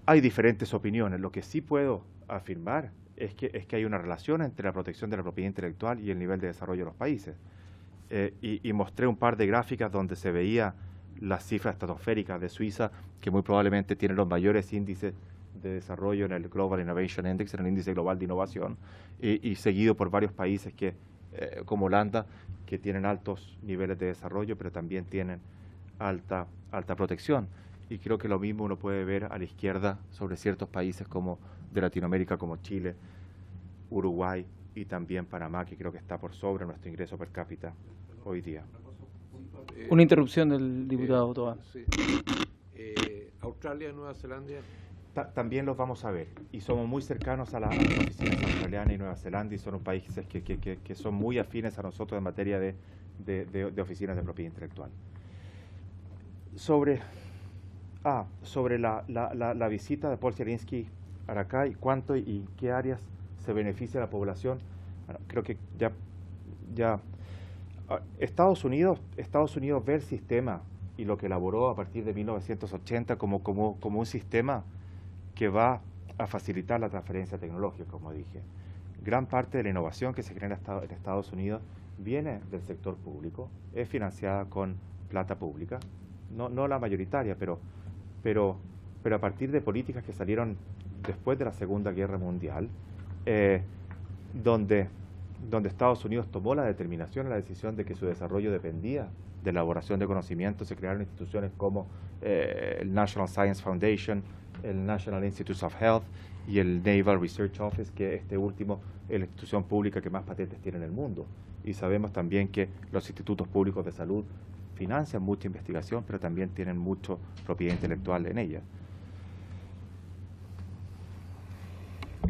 hay diferentes opiniones. Lo que sí puedo afirmar es que hay una relación entre la protección de la propiedad intelectual y el nivel de desarrollo de los países. Y mostré un par de gráficas donde se veía las cifras estratosféricas de Suiza, que muy probablemente tiene los mayores índices de desarrollo en el Global Innovation Index, en el índice global de innovación, y seguido por varios países como Holanda, que tienen altos niveles de desarrollo, pero también tienen alta protección. Y creo que lo mismo uno puede ver a la izquierda sobre ciertos países como de Latinoamérica, como Chile, Uruguay y también Panamá, que creo que está por sobre nuestro ingreso per cápita hoy día. Una interrupción del diputado Toa. Sí. Australia, Nueva Zelanda. También los vamos a ver, y somos muy cercanos a las oficinas australianas y Nueva Zelanda, y son un países que son muy afines a nosotros en materia de oficinas de propiedad intelectual. Sobre la visita de Paul Zielinski a Aracay, cuánto y qué áreas se beneficia a la población. Bueno, creo que ya Estados Unidos ve el sistema y lo que elaboró a partir de 1980 como un sistema que va a facilitar la transferencia tecnológica, como dije. Gran parte de la innovación que se genera en Estados Unidos viene del sector público, es financiada con plata pública, no la mayoritaria, pero a partir de políticas que salieron después de la Segunda Guerra Mundial, donde Estados Unidos tomó la decisión de que su desarrollo dependía de la elaboración de conocimiento. Se crearon instituciones como el National Science Foundation, el National Institutes of Health y el Naval Research Office, que este último es la institución pública que más patentes tiene en el mundo. Y sabemos también que los institutos públicos de salud financian mucha investigación, pero también tienen mucha propiedad intelectual en ella.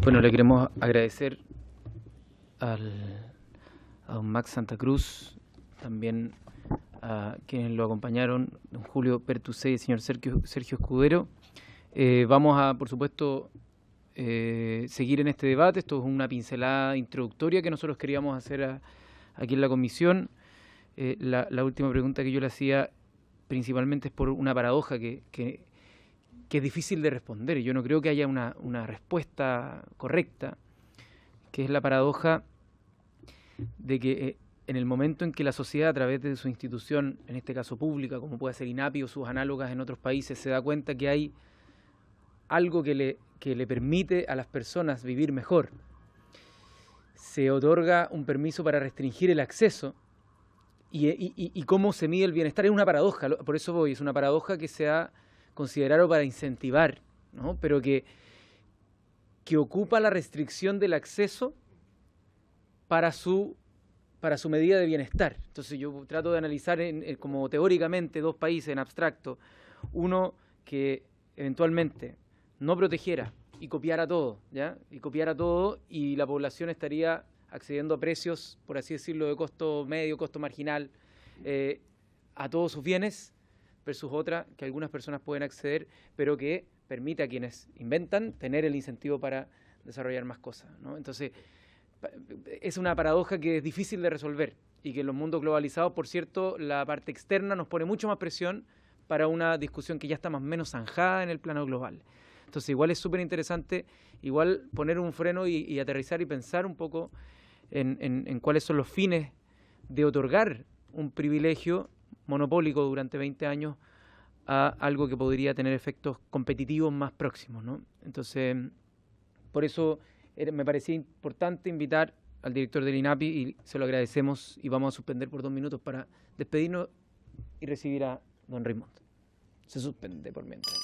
Bueno, le queremos agradecer a don Max Santa Cruz, también a quienes lo acompañaron, don Julio Pertusé y el señor Sergio Escudero. Vamos a, por supuesto, seguir en este debate. Esto es una pincelada introductoria que nosotros queríamos hacer aquí en la comisión. La última pregunta que yo le hacía principalmente es por una paradoja que es difícil de responder. Yo no creo que haya una respuesta correcta, que es la paradoja de que en el momento en que la sociedad, a través de su institución, en este caso pública, como puede ser INAPI o sus análogas en otros países, se da cuenta que hay algo que le permite a las personas vivir mejor, se otorga un permiso para restringir el acceso y cómo se mide el bienestar. Es una paradoja, por eso voy, es una paradoja que se ha considerado para incentivar, ¿no? Pero que ocupa la restricción del acceso para su medida de bienestar. Entonces yo trato de analizar como teóricamente dos países en abstracto, uno que eventualmente no protegiera y copiara todo, ¿ya? Y copiara todo, y la población estaría accediendo a precios, por así decirlo, de costo medio, costo marginal, a todos sus bienes, versus otra que algunas personas pueden acceder, pero que permite a quienes inventan tener el incentivo para desarrollar más cosas, ¿no? Entonces, es una paradoja que es difícil de resolver y que en los mundos globalizados, por cierto, la parte externa nos pone mucho más presión para una discusión que ya está más o menos zanjada en el plano global. Entonces, igual es súper interesante, igual poner un freno y aterrizar y pensar un poco en cuáles son los fines de otorgar un privilegio monopólico durante 20 años a algo que podría tener efectos competitivos más próximos, ¿no? Entonces, por eso me parecía importante invitar al director del INAPI y se lo agradecemos y vamos a suspender por 2 minutos para despedirnos y recibir a don Raimundo. Se suspende por mientras.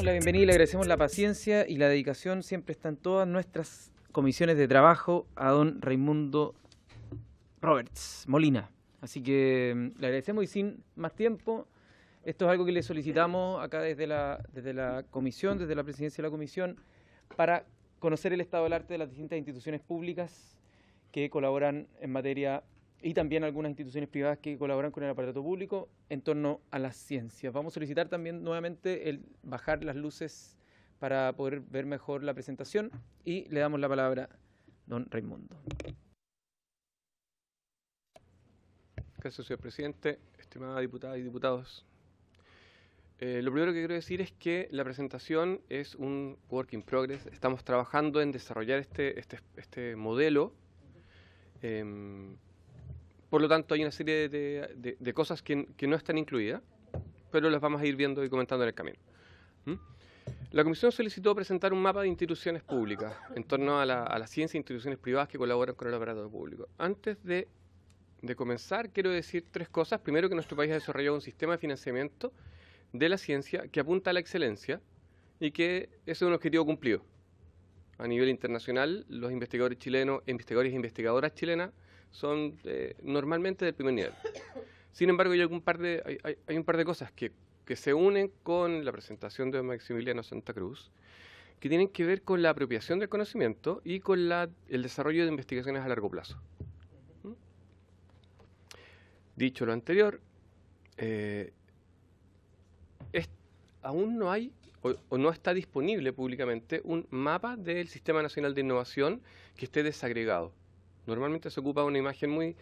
La bienvenida y le agradecemos la paciencia y la dedicación. Siempre están todas nuestras comisiones de trabajo a don Raimundo Roberts Molina. Así que le agradecemos y sin más tiempo, esto es algo que le solicitamos acá desde la comisión, desde la presidencia de la comisión, para conocer el estado del arte de las distintas instituciones públicas que colaboran en materia y también algunas instituciones privadas que colaboran con el aparato público en torno a las ciencias. Vamos a solicitar también nuevamente el bajar las luces para poder ver mejor la presentación y le damos la palabra a don Raimundo. Gracias, señor presidente, estimadas diputadas y diputados. Lo primero que quiero decir es que la presentación es un work in progress. Estamos trabajando en desarrollar este modelo. Por lo tanto, hay una serie de cosas que no están incluidas, pero las vamos a ir viendo y comentando en el camino. La Comisión solicitó presentar un mapa de instituciones públicas en torno a la ciencia e instituciones privadas que colaboran con el aparato público. Antes de comenzar, quiero decir 3 cosas. Primero, que nuestro país ha desarrollado un sistema de financiamiento de la ciencia que apunta a la excelencia y que ese es un objetivo cumplido. A nivel internacional, los investigadores chilenos, investigadores e investigadoras chilenas, son normalmente del primer nivel. Sin embargo, hay un par de cosas que se unen con la presentación de Maximiliano Santa Cruz, que tienen que ver con la apropiación del conocimiento y con el desarrollo de investigaciones a largo plazo. Dicho lo anterior, aún no hay o no está disponible públicamente un mapa del Sistema Nacional de Innovación que esté desagregado. Normalmente se ocupa una imagen muy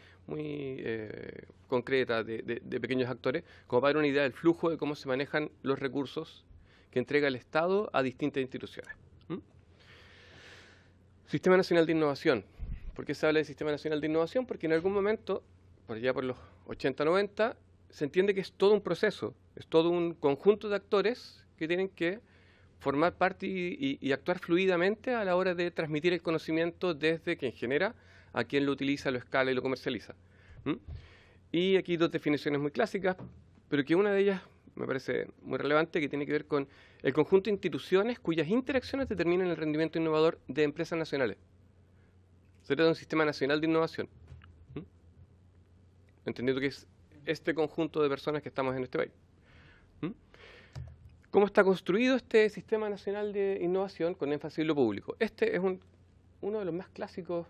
concreta de pequeños actores, como para dar una idea del flujo de cómo se manejan los recursos que entrega el Estado a distintas instituciones. Sistema Nacional de Innovación. ¿Por qué se habla de Sistema Nacional de Innovación? Porque en algún momento, por allá por los 80, 90, se entiende que es todo un proceso, es todo un conjunto de actores que tienen que formar parte y actuar fluidamente a la hora de transmitir el conocimiento desde quien genera a quien lo utiliza, lo escala y lo comercializa. Y aquí 2 definiciones muy clásicas, pero que una de ellas me parece muy relevante, que tiene que ver con el conjunto de instituciones cuyas interacciones determinan el rendimiento innovador de empresas nacionales. Se trata de un sistema nacional de innovación, entendiendo que es este conjunto de personas que estamos en este país. ¿Cómo está construido este Sistema Nacional de Innovación con énfasis en lo público? Este es uno de los más clásicos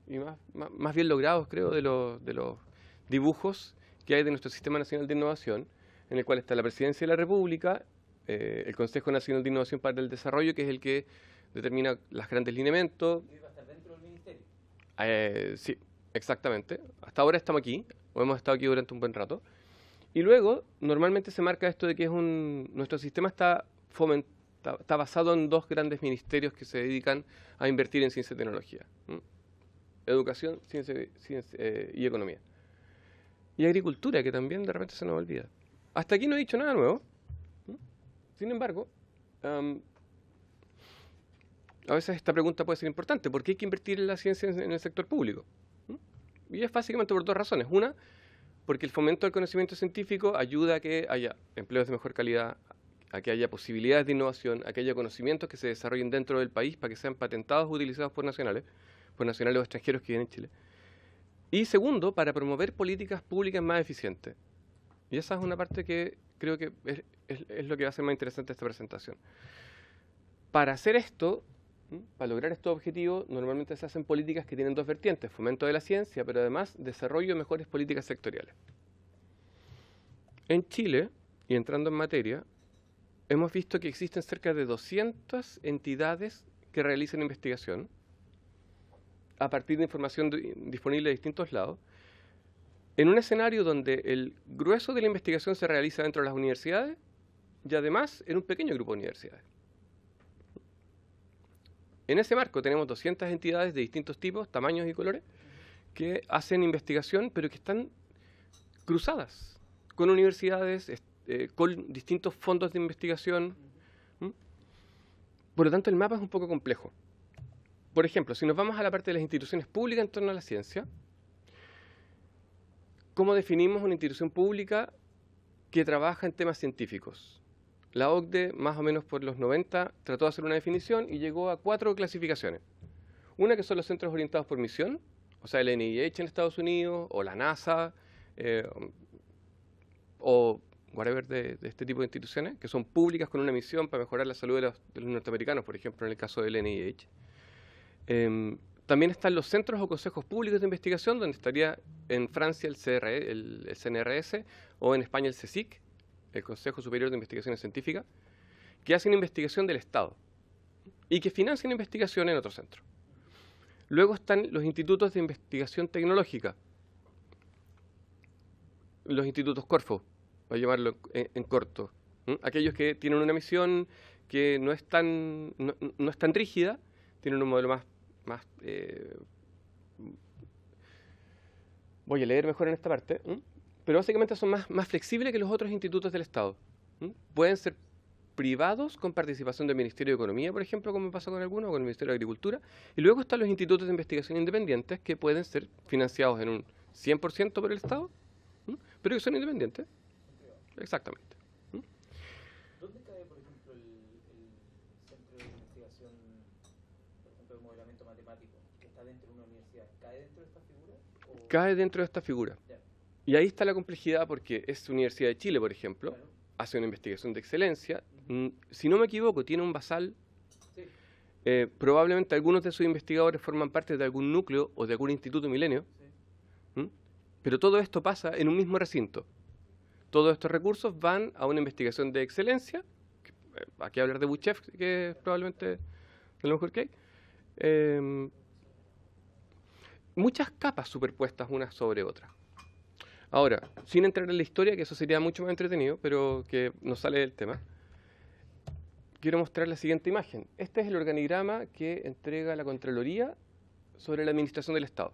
y más bien logrados, creo, de los dibujos que hay de nuestro Sistema Nacional de Innovación, en el cual está la Presidencia de la República, el Consejo Nacional de Innovación para el Desarrollo, que es el que determina los grandes lineamientos. ¿Y va a estar dentro del ministerio? Sí, exactamente. Hasta ahora estamos aquí, o hemos estado aquí durante un buen rato. Y luego, normalmente se marca esto de que nuestro sistema está basado en 2 grandes ministerios que se dedican a invertir en ciencia y tecnología. Educación, ciencia y economía. Y agricultura, que también de repente se nos olvida. Hasta aquí no he dicho nada nuevo. Sin embargo, a veces esta pregunta puede ser importante. ¿Por qué hay que invertir en la ciencia en el sector público? Y es básicamente por 2 razones. Una, porque el fomento del conocimiento científico ayuda a que haya empleos de mejor calidad, a que haya posibilidades de innovación, a que haya conocimientos que se desarrollen dentro del país para que sean patentados o utilizados por nacionales o extranjeros que viven en Chile. Y segundo, para promover políticas públicas más eficientes. Y esa es una parte que creo que es lo que va a ser más interesante esta presentación. Para hacer esto, para lograr estos objetivos, normalmente se hacen políticas que tienen 2 vertientes: fomento de la ciencia, pero además desarrollo de mejores políticas sectoriales. En Chile, y entrando en materia, hemos visto que existen cerca de 200 entidades que realizan investigación a partir de información disponible de distintos lados, en un escenario donde el grueso de la investigación se realiza dentro de las universidades y además en un pequeño grupo de universidades. En ese marco tenemos 200 entidades de distintos tipos, tamaños y colores que hacen investigación, pero que están cruzadas con universidades, con distintos fondos de investigación. Por lo tanto, el mapa es un poco complejo. Por ejemplo, si nos vamos a la parte de las instituciones públicas en torno a la ciencia, ¿cómo definimos una institución pública que trabaja en temas científicos? La OCDE, más o menos por los 90, trató de hacer una definición y llegó a 4 clasificaciones. Una que son los centros orientados por misión, o sea, el NIH en Estados Unidos, o la NASA, o whatever de este tipo de instituciones, que son públicas con una misión para mejorar la salud de los norteamericanos, por ejemplo, en el caso del NIH. También están los centros o consejos públicos de investigación, donde estaría en Francia el CNRS, o en España el CSIC, el Consejo Superior de Investigaciones Científicas, que hacen investigación del Estado y que financian investigación en otros centros. Luego están los institutos de investigación tecnológica, los institutos Corfo, voy a llamarlo en corto, aquellos que tienen una misión que no es tan rígida, tienen un modelo más voy a leer mejor en esta parte, pero básicamente son más flexibles que los otros institutos del Estado. Pueden ser privados con participación del Ministerio de Economía, por ejemplo, como pasa con algunos, o con el Ministerio de Agricultura. Y luego están los institutos de investigación independientes que pueden ser financiados en un 100% por el Estado, pero que son independientes. Exactamente. ¿Dónde cae, por ejemplo, el centro de investigación, por ejemplo, de modelamiento matemático, que está dentro de una universidad? ¿Cae dentro de esta figura? Cae dentro de esta figura. Ya. Y ahí está la complejidad porque es Universidad de Chile, por ejemplo, Claro. hace una investigación de excelencia. Si no me equivoco, tiene un basal. Sí. Probablemente algunos de sus investigadores forman parte de algún núcleo o de algún instituto milenio. Sí. Pero todo esto pasa en un mismo recinto. Todos estos recursos van a una investigación de excelencia. Aquí hablar de Buchef, que es probablemente de lo mejor que hay. Muchas capas superpuestas unas sobre otras. Ahora, sin entrar en la historia, que eso sería mucho más entretenido, pero que nos sale del tema, quiero mostrar la siguiente imagen. Este es el organigrama que entrega la Contraloría sobre la administración del Estado.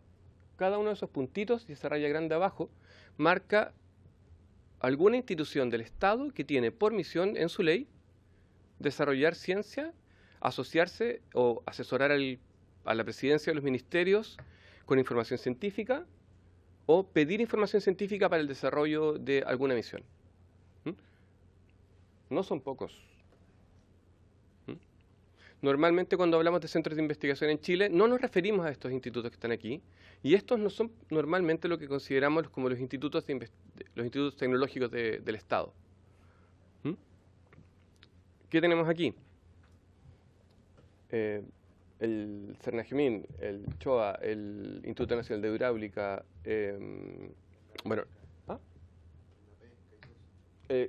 Cada uno de esos puntitos y esa raya grande abajo marca alguna institución del Estado que tiene por misión en su ley desarrollar ciencia, asociarse o asesorar a la presidencia de los ministerios con información científica o pedir información científica para el desarrollo de alguna misión. No son pocos. Normalmente cuando hablamos de centros de investigación en Chile no nos referimos a estos institutos que están aquí, y estos no son normalmente lo que consideramos como los institutos tecnológicos del Estado. ¿Qué tenemos aquí? El CERNAGEMIN, el CHOA, el Instituto Nacional de Hidráulica, bueno,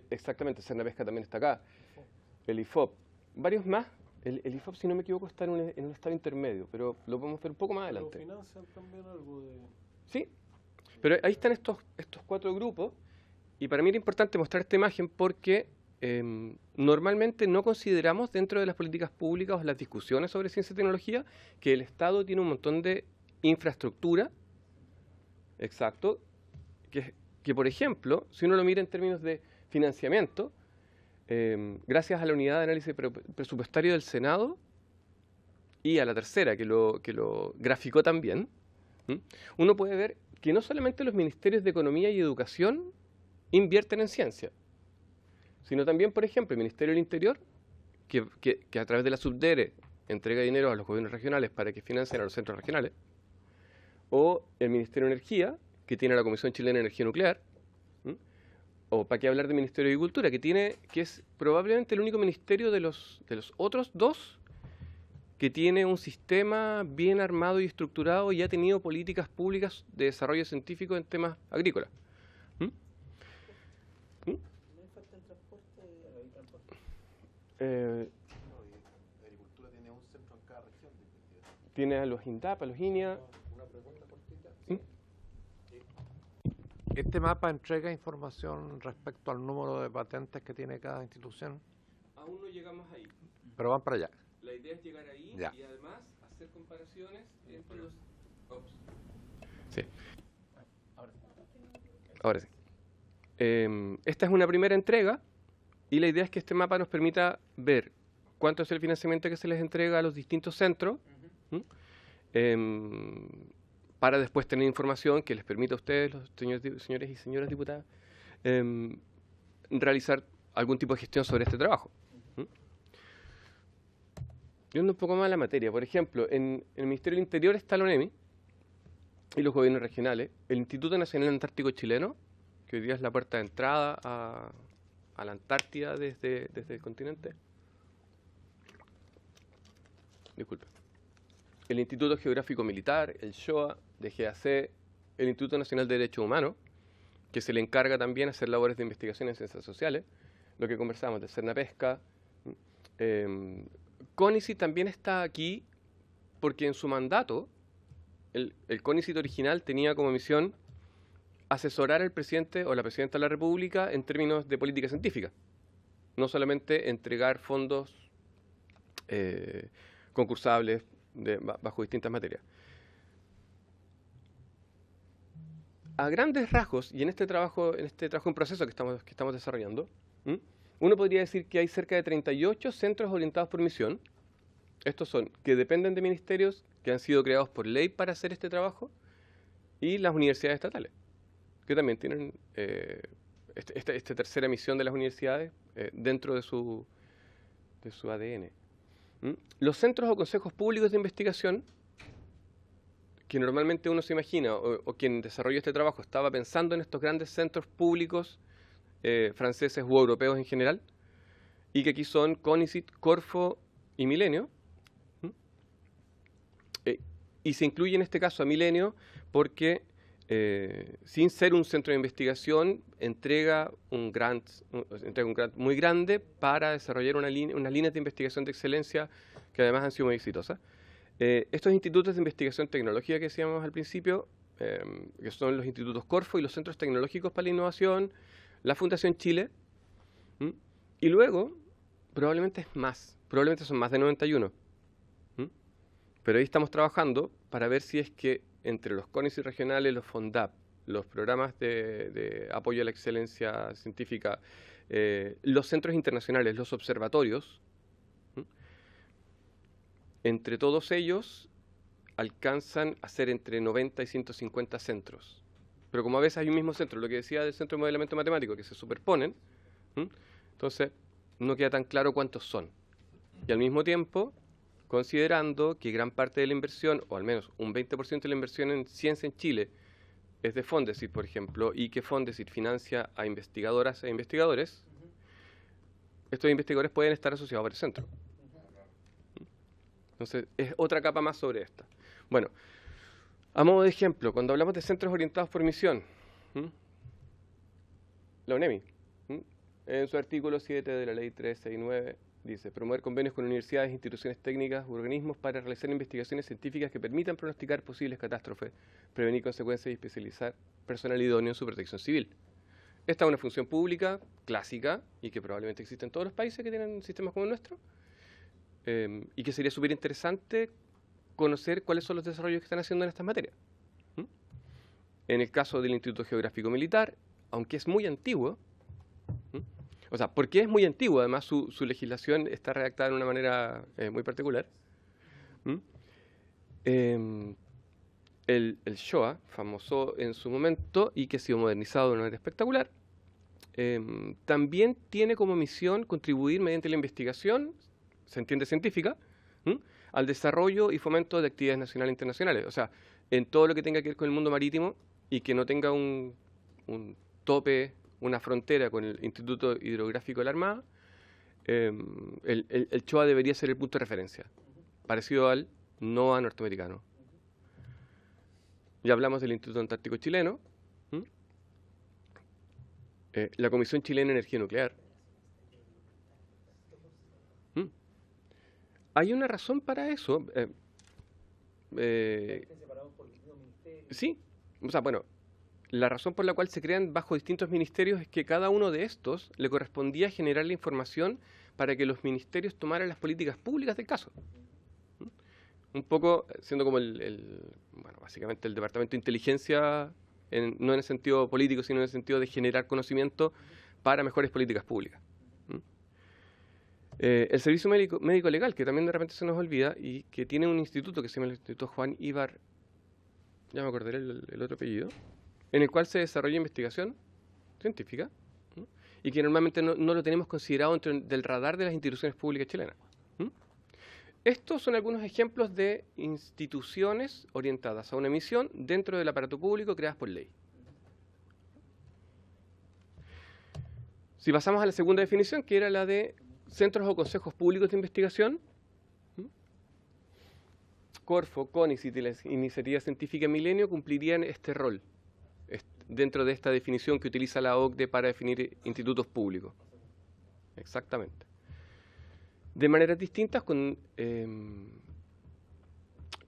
exactamente, CERNAPESCA también está acá, el IFOP, varios más. El IFOP, si no me equivoco, está en un estado intermedio, pero lo podemos ver un poco más adelante. ¿Pero financian también algo de...? Sí, pero ahí están estos 4 grupos, y para mí era importante mostrar esta imagen porque normalmente no consideramos dentro de las políticas públicas o las discusiones sobre ciencia y tecnología que el Estado tiene un montón de infraestructura, exacto, que por ejemplo, si uno lo mira en términos de financiamiento, gracias a la unidad de análisis presupuestario del Senado y a la tercera que lo graficó también, uno puede ver que no solamente los ministerios de Economía y Educación invierten en ciencia, sino también, por ejemplo, el Ministerio del Interior, que a través de la Subdere entrega dinero a los gobiernos regionales para que financien a los centros regionales, o el Ministerio de Energía, que tiene la Comisión Chilena de Energía Nuclear, o para qué hablar del Ministerio de Agricultura, que es probablemente el único ministerio de los otros 2 que tiene un sistema bien armado y estructurado y ha tenido políticas públicas de desarrollo científico en temas agrícolas. Agricultura tiene un centro en cada región de investigación. Tiene a los INDAP, a los INIA. Una pregunta cortita. ¿Mm? ¿Este mapa entrega información respecto al número de patentes que tiene cada institución? Aún no llegamos ahí. Pero van para allá. La idea es llegar ahí Ya. y además hacer comparaciones entre los... Sí. Ahora sí. Esta es una primera entrega y la idea es que este mapa nos permita ver cuánto es el financiamiento que se les entrega a los distintos centros, para después tener información que les permita a ustedes, los señores y señoras diputadas, realizar algún tipo de gestión sobre este trabajo. Yendo un poco más a la materia, por ejemplo, en el Ministerio del Interior está la ONEMI y los gobiernos regionales, el Instituto Nacional Antártico Chileno, que hoy día es la puerta de entrada a la Antártida desde el continente. Disculpe. El Instituto Geográfico Militar, el SHOA, DGAC, el Instituto Nacional de Derechos Humanos, que se le encarga también hacer labores de investigación en ciencias sociales, lo que conversamos de Cernapesca. CONICIT también está aquí porque en su mandato, el CONICIT original tenía como misión asesorar al presidente o la presidenta de la República en términos de política científica, no solamente entregar fondos concursables bajo distintas materias. A grandes rasgos, y en este trabajo en proceso que estamos desarrollando, uno podría decir que hay cerca de 38 centros orientados por misión. Estos son que dependen de ministerios que han sido creados por ley para hacer este trabajo, y las universidades estatales, que también tienen esta tercera misión de las universidades dentro de su ADN. Los centros o consejos públicos de investigación, que normalmente uno se imagina, o quien desarrolló este trabajo estaba pensando en estos grandes centros públicos franceses u europeos en general, y que aquí son CONICIT, Corfo y Milenio. Y se incluye en este caso a Milenio porque, sin ser un centro de investigación, entrega un grant muy grande para desarrollar unas líneas de investigación de excelencia que además han sido muy exitosas. Estos institutos de investigación tecnológica que decíamos al principio, que son los institutos Corfo y los centros tecnológicos para la innovación, la Fundación Chile, y luego probablemente son más de 91. Pero ahí estamos trabajando para ver si es que entre los CONICIT regionales, los FONDAP, los programas de apoyo a la excelencia científica, los centros internacionales, los observatorios, entre todos ellos alcanzan a ser entre 90 y 150 centros. Pero como a veces hay un mismo centro, lo que decía del Centro de Modelamiento Matemático, que se superponen, entonces no queda tan claro cuántos son. Y al mismo tiempo, considerando que gran parte de la inversión, o al menos un 20% de la inversión en ciencia en Chile, es de Fondesit, por ejemplo, y que Fondesit financia a investigadoras e investigadores, estos investigadores pueden estar asociados a el centro. Entonces, es otra capa más sobre esta. Bueno, a modo de ejemplo, cuando hablamos de centros orientados por misión, la ONEMI, en su artículo 7 de la ley 369, dice, promover convenios con universidades, instituciones técnicas u organismos para realizar investigaciones científicas que permitan pronosticar posibles catástrofes, prevenir consecuencias y especializar personal idóneo en su protección civil. Esta es una función pública clásica y que probablemente existe en todos los países que tienen sistemas como el nuestro, y que sería súper interesante conocer cuáles son los desarrollos que están haciendo en estas materias. En el caso del Instituto Geográfico Militar, aunque es muy antiguo, o sea, porque es muy antiguo, además su legislación está redactada de una manera muy particular. El SHOA, famoso en su momento y que ha sido modernizado de una manera espectacular, también tiene como misión contribuir mediante la investigación, se entiende científica, al desarrollo y fomento de actividades nacionales e internacionales. O sea, en todo lo que tenga que ver con el mundo marítimo y que no tenga un tope, una frontera con el Instituto Hidrográfico de la Armada, el SHOA debería ser el punto de referencia, parecido al NOAA norteamericano. Ya hablamos del Instituto Antártico Chileno, la Comisión Chilena de Energía Nuclear, Hay una razón para eso. Sí, o sea, bueno, la razón por la cual se crean bajo distintos ministerios es que cada uno de estos le correspondía generar la información para que los ministerios tomaran las políticas públicas del caso. Un poco siendo como bueno, básicamente el departamento de inteligencia, no en el sentido político, sino en el sentido de generar conocimiento para mejores políticas públicas. El servicio médico legal, que también de repente se nos olvida, y que tiene un instituto que se llama el Instituto Juan Ibar, ya me acordaré el otro apellido, en el cual se desarrolla investigación científica, y que normalmente no lo tenemos considerado dentro del radar de las instituciones públicas chilenas. Estos son algunos ejemplos de instituciones orientadas a una misión dentro del aparato público creadas por ley. Si pasamos a la segunda definición, que era la de centros o consejos públicos de investigación, Corfo, CONICET y la Iniciativa Científica Milenio cumplirían este rol dentro de esta definición que utiliza la OCDE para definir institutos públicos. Exactamente. De maneras distintas, con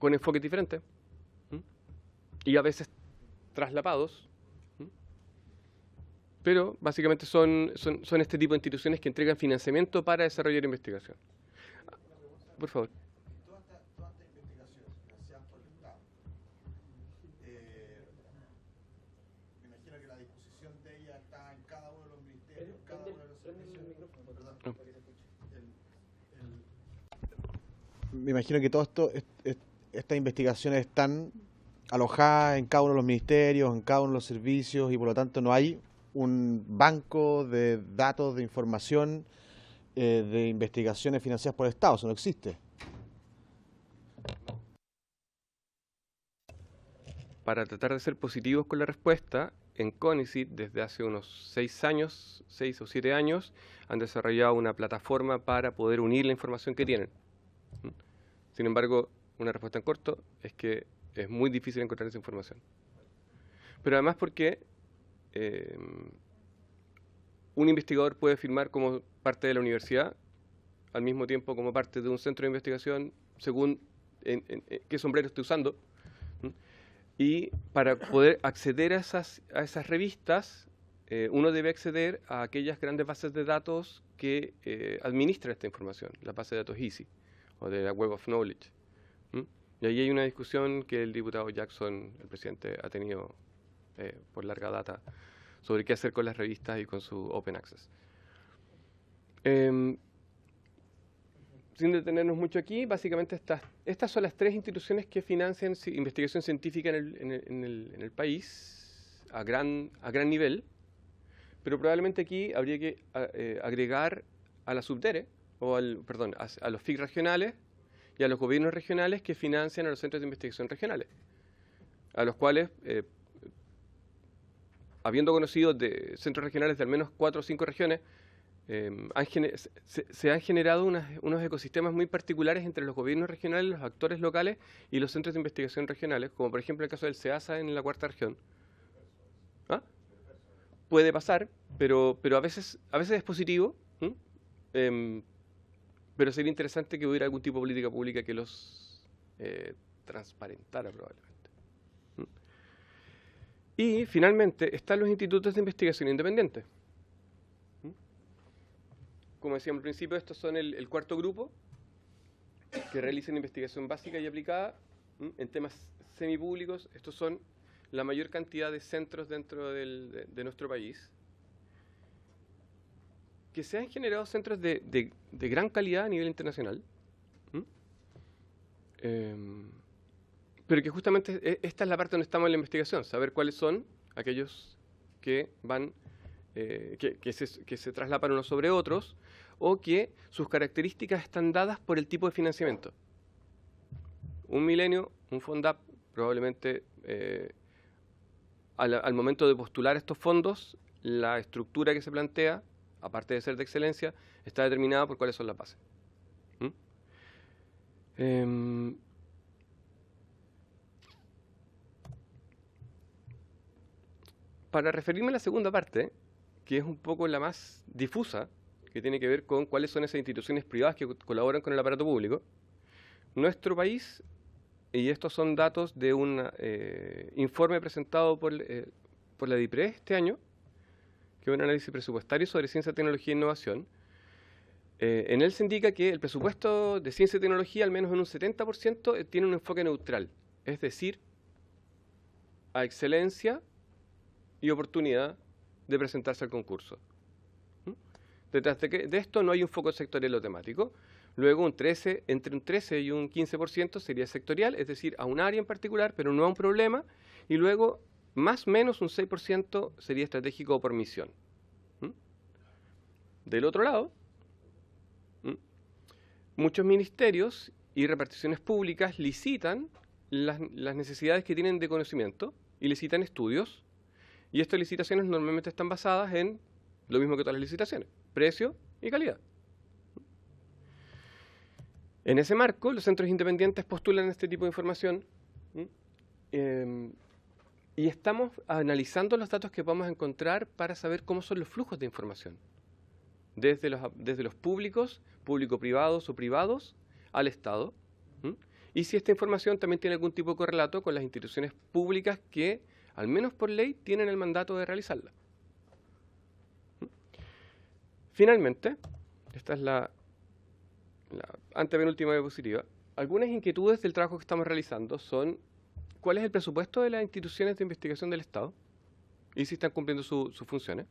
enfoques diferentes, y a veces traslapados, pero básicamente son este tipo de instituciones que entregan financiamiento para desarrollar investigación. Por favor. Toda esta investigación financiada por el Estado, me imagino que la disposición de ella está en cada uno de los ministerios, cada uno de los servicios. Me imagino que estas investigaciones están alojadas en cada uno de los ministerios, en cada uno de los servicios, y por lo tanto no hay un banco de datos, de información, de investigaciones financiadas por el Estado. Eso no existe. Para tratar de ser positivos con la respuesta, en CONICET desde hace unos 6 o 7 años, han desarrollado una plataforma para poder unir la información que tienen. Sin embargo, una respuesta en corto es que es muy difícil encontrar esa información. Pero además porque un investigador puede firmar como parte de la universidad, al mismo tiempo como parte de un centro de investigación, según qué sombrero esté usando. Y para poder acceder a esas revistas, uno debe acceder a aquellas grandes bases de datos que administran esta información, la base de datos EASY, o de la Web of Knowledge. Y ahí hay una discusión que el diputado Jackson, el presidente, ha tenido por larga data sobre qué hacer con las revistas y con su Open Access. Sin detenernos mucho aquí, básicamente estas son las 3 instituciones que financian investigación científica en el país a gran nivel, pero probablemente aquí habría que agregar a la Subdere, o a los FIC regionales y a los gobiernos regionales que financian a los centros de investigación regionales, a los cuales, habiendo conocido de centros regionales de al menos 4 o 5 regiones, se han generado unos ecosistemas muy particulares entre los gobiernos regionales, los actores locales y los centros de investigación regionales, como por ejemplo el caso del SEASA en la 4ª región. ¿Ah? Puede pasar, pero a veces es positivo, pero sería interesante que hubiera algún tipo de política pública que los transparentara probablemente. Y finalmente están los institutos de investigación independientes. Como decíamos al principio, estos son el 4º grupo que realizan investigación básica y aplicada en temas semipúblicos. Estos son la mayor cantidad de centros dentro de nuestro país, que se han generado centros de gran calidad a nivel internacional, pero que justamente esta es la parte donde estamos en la investigación, saber cuáles son aquellos que van que se traslapan unos sobre otros, o que sus características están dadas por el tipo de financiamiento. Un Milenio, un FONDAP, probablemente al momento de postular estos fondos, la estructura que se plantea, aparte de ser de excelencia, está determinada por cuáles son las bases. Para referirme a la segunda parte, que es un poco la más difusa, que tiene que ver con cuáles son esas instituciones privadas que colaboran con el aparato público. Nuestro país, y estos son datos de un informe presentado por la DIPRE este año, que es un análisis presupuestario sobre ciencia, tecnología e innovación. En él se indica que el presupuesto de ciencia y tecnología, al menos en un 70%, tiene un enfoque neutral, es decir, a excelencia y oportunidad de presentarse al concurso. Detrás de esto no hay un foco sectorial o temático. Luego entre un 13 y un 15% sería sectorial, es decir, a un área en particular, pero no a un problema. Y luego, más o menos un 6% sería estratégico o por misión. Del otro lado, muchos ministerios y reparticiones públicas licitan las necesidades que tienen de conocimiento y licitan estudios. Y estas licitaciones normalmente están basadas en lo mismo que todas las licitaciones: precio y calidad. En ese marco, los centros independientes postulan este tipo de información y estamos analizando los datos que vamos a encontrar para saber cómo son los flujos de información, desde los públicos, público-privados o privados, al Estado, y si esta información también tiene algún tipo de correlato con las instituciones públicas que, al menos por ley, tienen el mandato de realizarla. Finalmente, esta es la antepenúltima diapositiva. Algunas inquietudes del trabajo que estamos realizando son: ¿cuál es el presupuesto de las instituciones de investigación del Estado? Y si están cumpliendo sus funciones.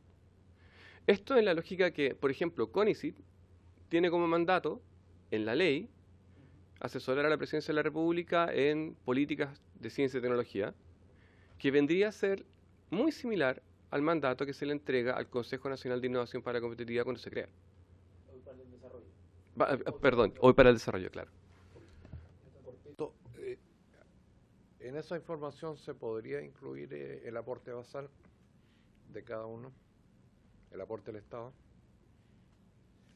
Esto en la lógica que, por ejemplo, CONICYT tiene como mandato, en la ley, asesorar a la Presidencia de la República en políticas de ciencia y tecnología, que vendría a ser muy similar al mandato que se le entrega al Consejo Nacional de Innovación para la Competitividad cuando se crea. Hoy para el desarrollo. Perdón, hoy para el desarrollo, claro. En esa información se podría incluir el aporte basal de cada uno, el aporte del Estado.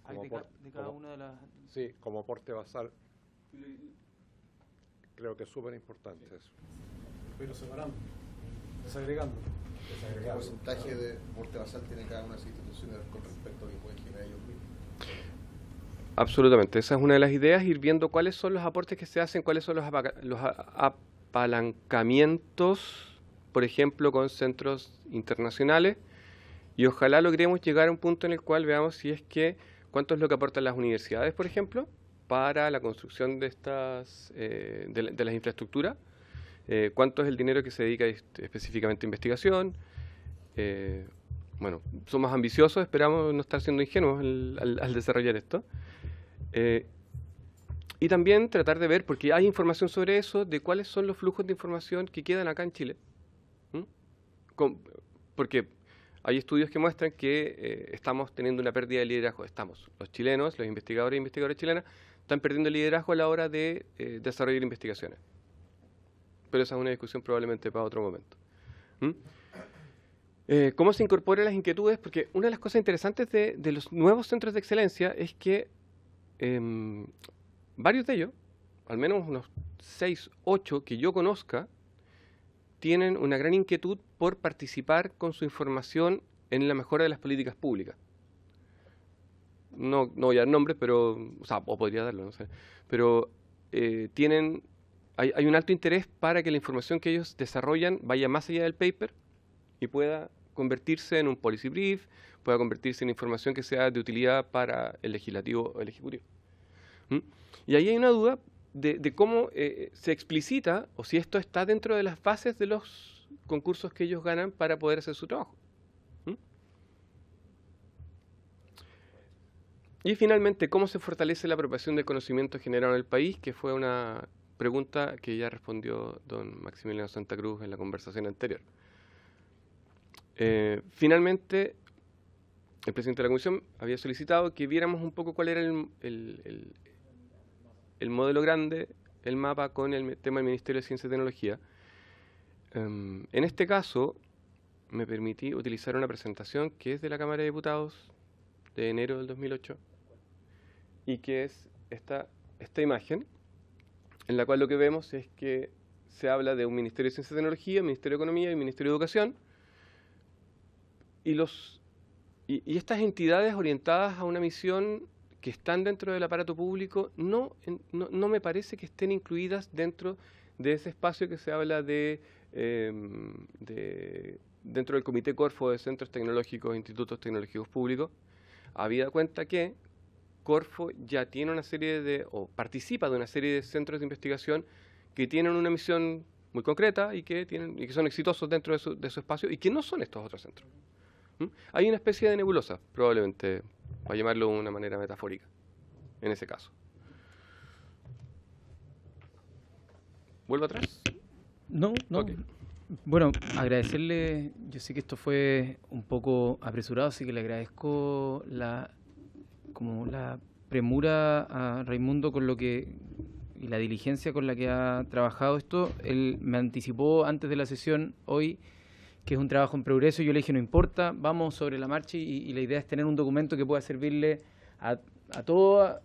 De cada una de las... Sí, como aporte basal. Creo que es súper importante eso. Pero separando, desagregando. ¿Qué porcentaje de aporte basal tiene cada una de esas instituciones con respecto a lo que pueden generar ellos mismos? Absolutamente, esa es una de las ideas, ir viendo cuáles son los aportes que se hacen, cuáles son los apalancamientos, por ejemplo, con centros internacionales, y ojalá logremos llegar a un punto en el cual veamos si es que cuánto es lo que aportan las universidades, por ejemplo, para la construcción de estas de las infraestructuras, cuánto es el dinero que se dedica específicamente a investigación. Bueno, somos ambiciosos, esperamos no estar siendo ingenuos al desarrollar esto. Y también tratar de ver, porque hay información sobre eso, de cuáles son los flujos de información que quedan acá en Chile. Porque hay estudios que muestran que estamos teniendo una pérdida de liderazgo. Los chilenos, los investigadores e investigadoras chilenas, están perdiendo liderazgo a la hora de desarrollar investigaciones. Pero esa es una discusión probablemente para otro momento. ¿Cómo se incorporan las inquietudes? Porque una de las cosas interesantes de los nuevos centros de excelencia es que varios de ellos, al menos unos 6, 8 que yo conozca, tienen una gran inquietud por participar con su información en la mejora de las políticas públicas. No voy a dar nombres, pero, o podría darlo, no sé. Pero hay un alto interés para que la información que ellos desarrollan vaya más allá del paper y pueda convertirse en un policy brief, pueda convertirse en información que sea de utilidad para el legislativo o el ejecutivo. Y ahí hay una duda de cómo se explicita, o si esto está dentro de las bases de los concursos que ellos ganan para poder hacer su trabajo. Y finalmente, ¿cómo se fortalece la apropiación del conocimiento generado en el país? Que fue una pregunta que ya respondió don Maximiliano Santa Cruz en la conversación anterior. Finalmente, el presidente de la Comisión había solicitado que viéramos un poco cuál era el modelo grande, el mapa con el tema del Ministerio de Ciencia y Tecnología. En este caso, me permití utilizar una presentación que es de la Cámara de Diputados de enero del 2008 y que es esta imagen, en la cual lo que vemos es que se habla de un Ministerio de Ciencia y Tecnología, Ministerio de Economía y Ministerio de Educación, y los Y estas entidades orientadas a una misión que están dentro del aparato público no me parece que estén incluidas dentro de ese espacio que se habla dentro del Comité Corfo de Centros Tecnológicos e Institutos Tecnológicos Públicos, habida cuenta que Corfo ya tiene una serie o participa de una serie de centros de investigación que tienen una misión muy concreta y que son exitosos dentro de su espacio y que no son estos otros centros. Hay una especie de nebulosa, probablemente, para llamarlo de una manera metafórica, en ese caso. ¿Vuelvo atrás? No. Ok. Bueno, agradecerle, yo sé que esto fue un poco apresurado, así que le agradezco la premura a Raimundo y la diligencia con la que ha trabajado esto. Él me anticipó antes de la sesión hoy que es un trabajo en progreso. Yo le dije, no importa, vamos sobre la marcha y la idea es tener un documento que pueda servirle a todo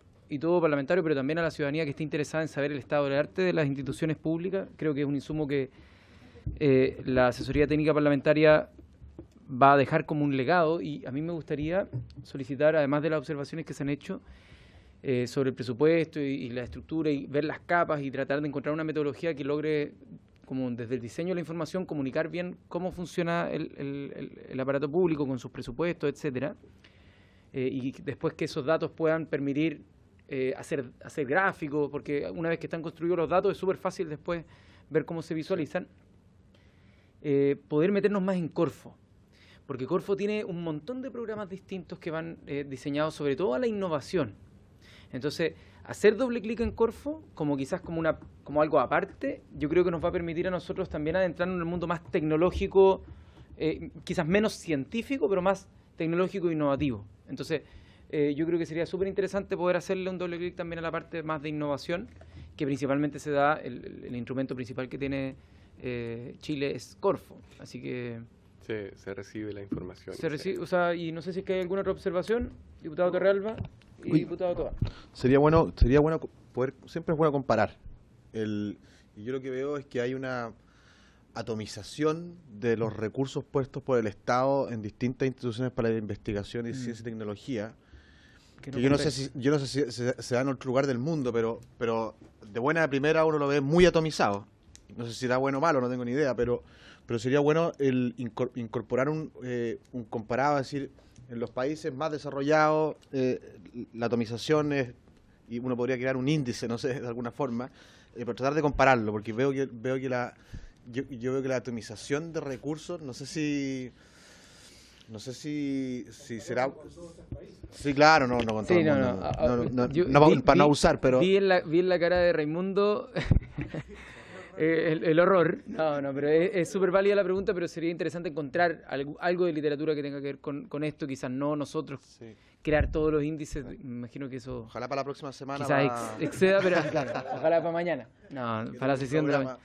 parlamentario, pero también a la ciudadanía que esté interesada en saber el estado del arte de las instituciones públicas. Creo que es un insumo que la asesoría técnica parlamentaria va a dejar como un legado, y a mí me gustaría solicitar, además de las observaciones que se han hecho sobre el presupuesto y la estructura, y ver las capas y tratar de encontrar una metodología que logre, como desde el diseño de la información, comunicar bien cómo funciona el aparato público con sus presupuestos, etcétera, y después que esos datos puedan permitir hacer gráficos, porque una vez que están construidos los datos es súper fácil después ver cómo se visualizan. Poder meternos más en Corfo, porque Corfo tiene un montón de programas distintos que van diseñados sobre todo a la innovación. Entonces, hacer doble clic en Corfo, quizás como algo aparte, yo creo que nos va a permitir a nosotros también adentrarnos en el mundo más tecnológico, quizás menos científico, pero más tecnológico e innovativo. Entonces, yo creo que sería súper interesante poder hacerle un doble clic también a la parte más de innovación, que principalmente se da, el instrumento principal que tiene Chile es Corfo. Así que se recibe la información. Y no sé si es que hay alguna otra observación, diputado Torrealba y diputado Toa. Sería bueno poder, siempre es bueno comparar. Y yo lo que veo es que hay una atomización de los recursos puestos por el Estado en distintas instituciones para la investigación y ciencia y tecnología. Que yo no sé si se da en otro lugar del mundo, pero de buena de primera uno lo ve muy atomizado. No sé si será bueno o malo, no tengo ni idea, pero sería bueno incorporar un comparado, es decir, en los países más desarrollados la atomización y uno podría crear un índice, no sé, de alguna forma, pero tratar de compararlo, porque veo que la atomización de recursos, no sé si será. Sí, claro, no con todo el mundo. Para no abusar, pero vi en la cara de Raimundo el horror. Pero es súper válida la pregunta, pero sería interesante encontrar algo de literatura que tenga que ver con esto, quizás no nosotros crear todos los índices. Me imagino que eso ojalá para la próxima semana quizás exceda, pero claro, ojalá para mañana, para la sesión de la mañana.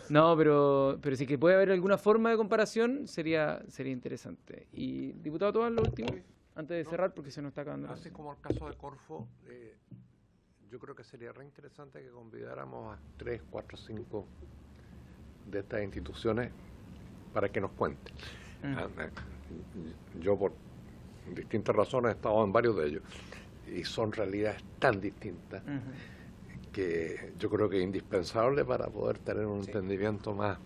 No, pero sí que puede haber alguna forma de comparación, sería interesante. Y diputado Toa, lo último, antes de cerrar, porque se nos está acabando. Así como el caso de Corfo, yo creo que sería re interesante que convidáramos a 3, 4, 5 de estas instituciones para que nos cuenten. Yo por distintas razones he estado en varios de ellos y son realidades tan distintas que yo creo que es indispensable para poder tener un entendimiento más.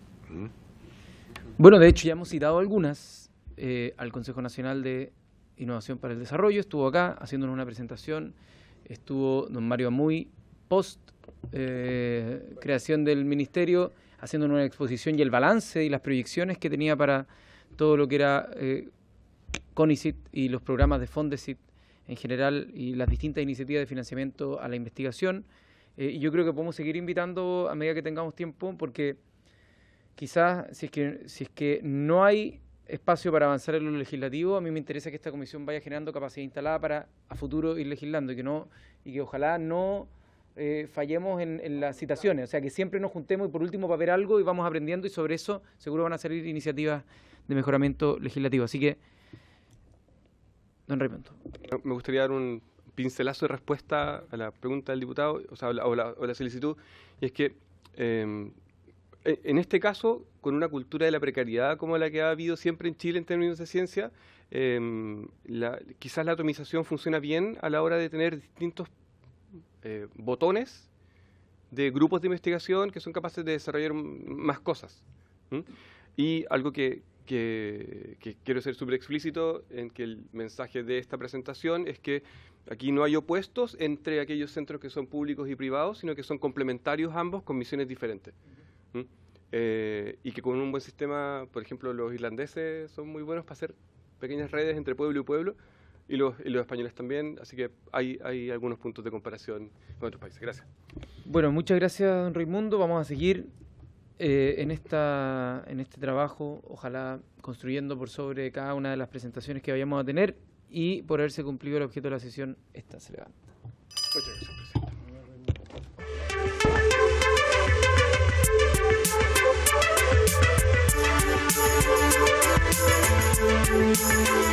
Bueno, de hecho ya hemos citado algunas al Consejo Nacional de Innovación para el Desarrollo, estuvo acá haciéndonos una presentación, estuvo don Mario Amuy, post creación del ministerio, haciéndonos una exposición y el balance y las proyecciones que tenía para todo lo que era CONICIT y los programas de Fondesit en general y las distintas iniciativas de financiamiento a la investigación. Y yo creo que podemos seguir invitando a medida que tengamos tiempo, porque quizás si es que no hay espacio para avanzar en lo legislativo, a mí me interesa que esta comisión vaya generando capacidad instalada para a futuro ir legislando y que ojalá no fallemos en las citaciones, o sea, que siempre nos juntemos y por último para ver algo y vamos aprendiendo, y sobre eso seguro van a salir iniciativas de mejoramiento legislativo. Así que, don Raimundo. Me gustaría dar un pincelazo de respuesta a la pregunta del diputado, o la solicitud, y es que en este caso, con una cultura de la precariedad como la que ha habido siempre en Chile en términos de ciencia, quizás la atomización funciona bien a la hora de tener distintos botones de grupos de investigación que son capaces de desarrollar más cosas. Y algo que quiero ser súper explícito en que el mensaje de esta presentación es que aquí no hay opuestos entre aquellos centros que son públicos y privados, sino que son complementarios ambos con misiones diferentes. Y que con un buen sistema, por ejemplo, los irlandeses son muy buenos para hacer pequeñas redes entre pueblo y pueblo, y los españoles también, así que hay algunos puntos de comparación con otros países. Gracias. Bueno, muchas gracias, don Raimundo. Vamos a seguir en este trabajo, ojalá construyendo por sobre cada una de las presentaciones que vayamos a tener, y por haberse cumplido el objeto de la sesión, esta se levanta. Muchas gracias, presidente. Thank you.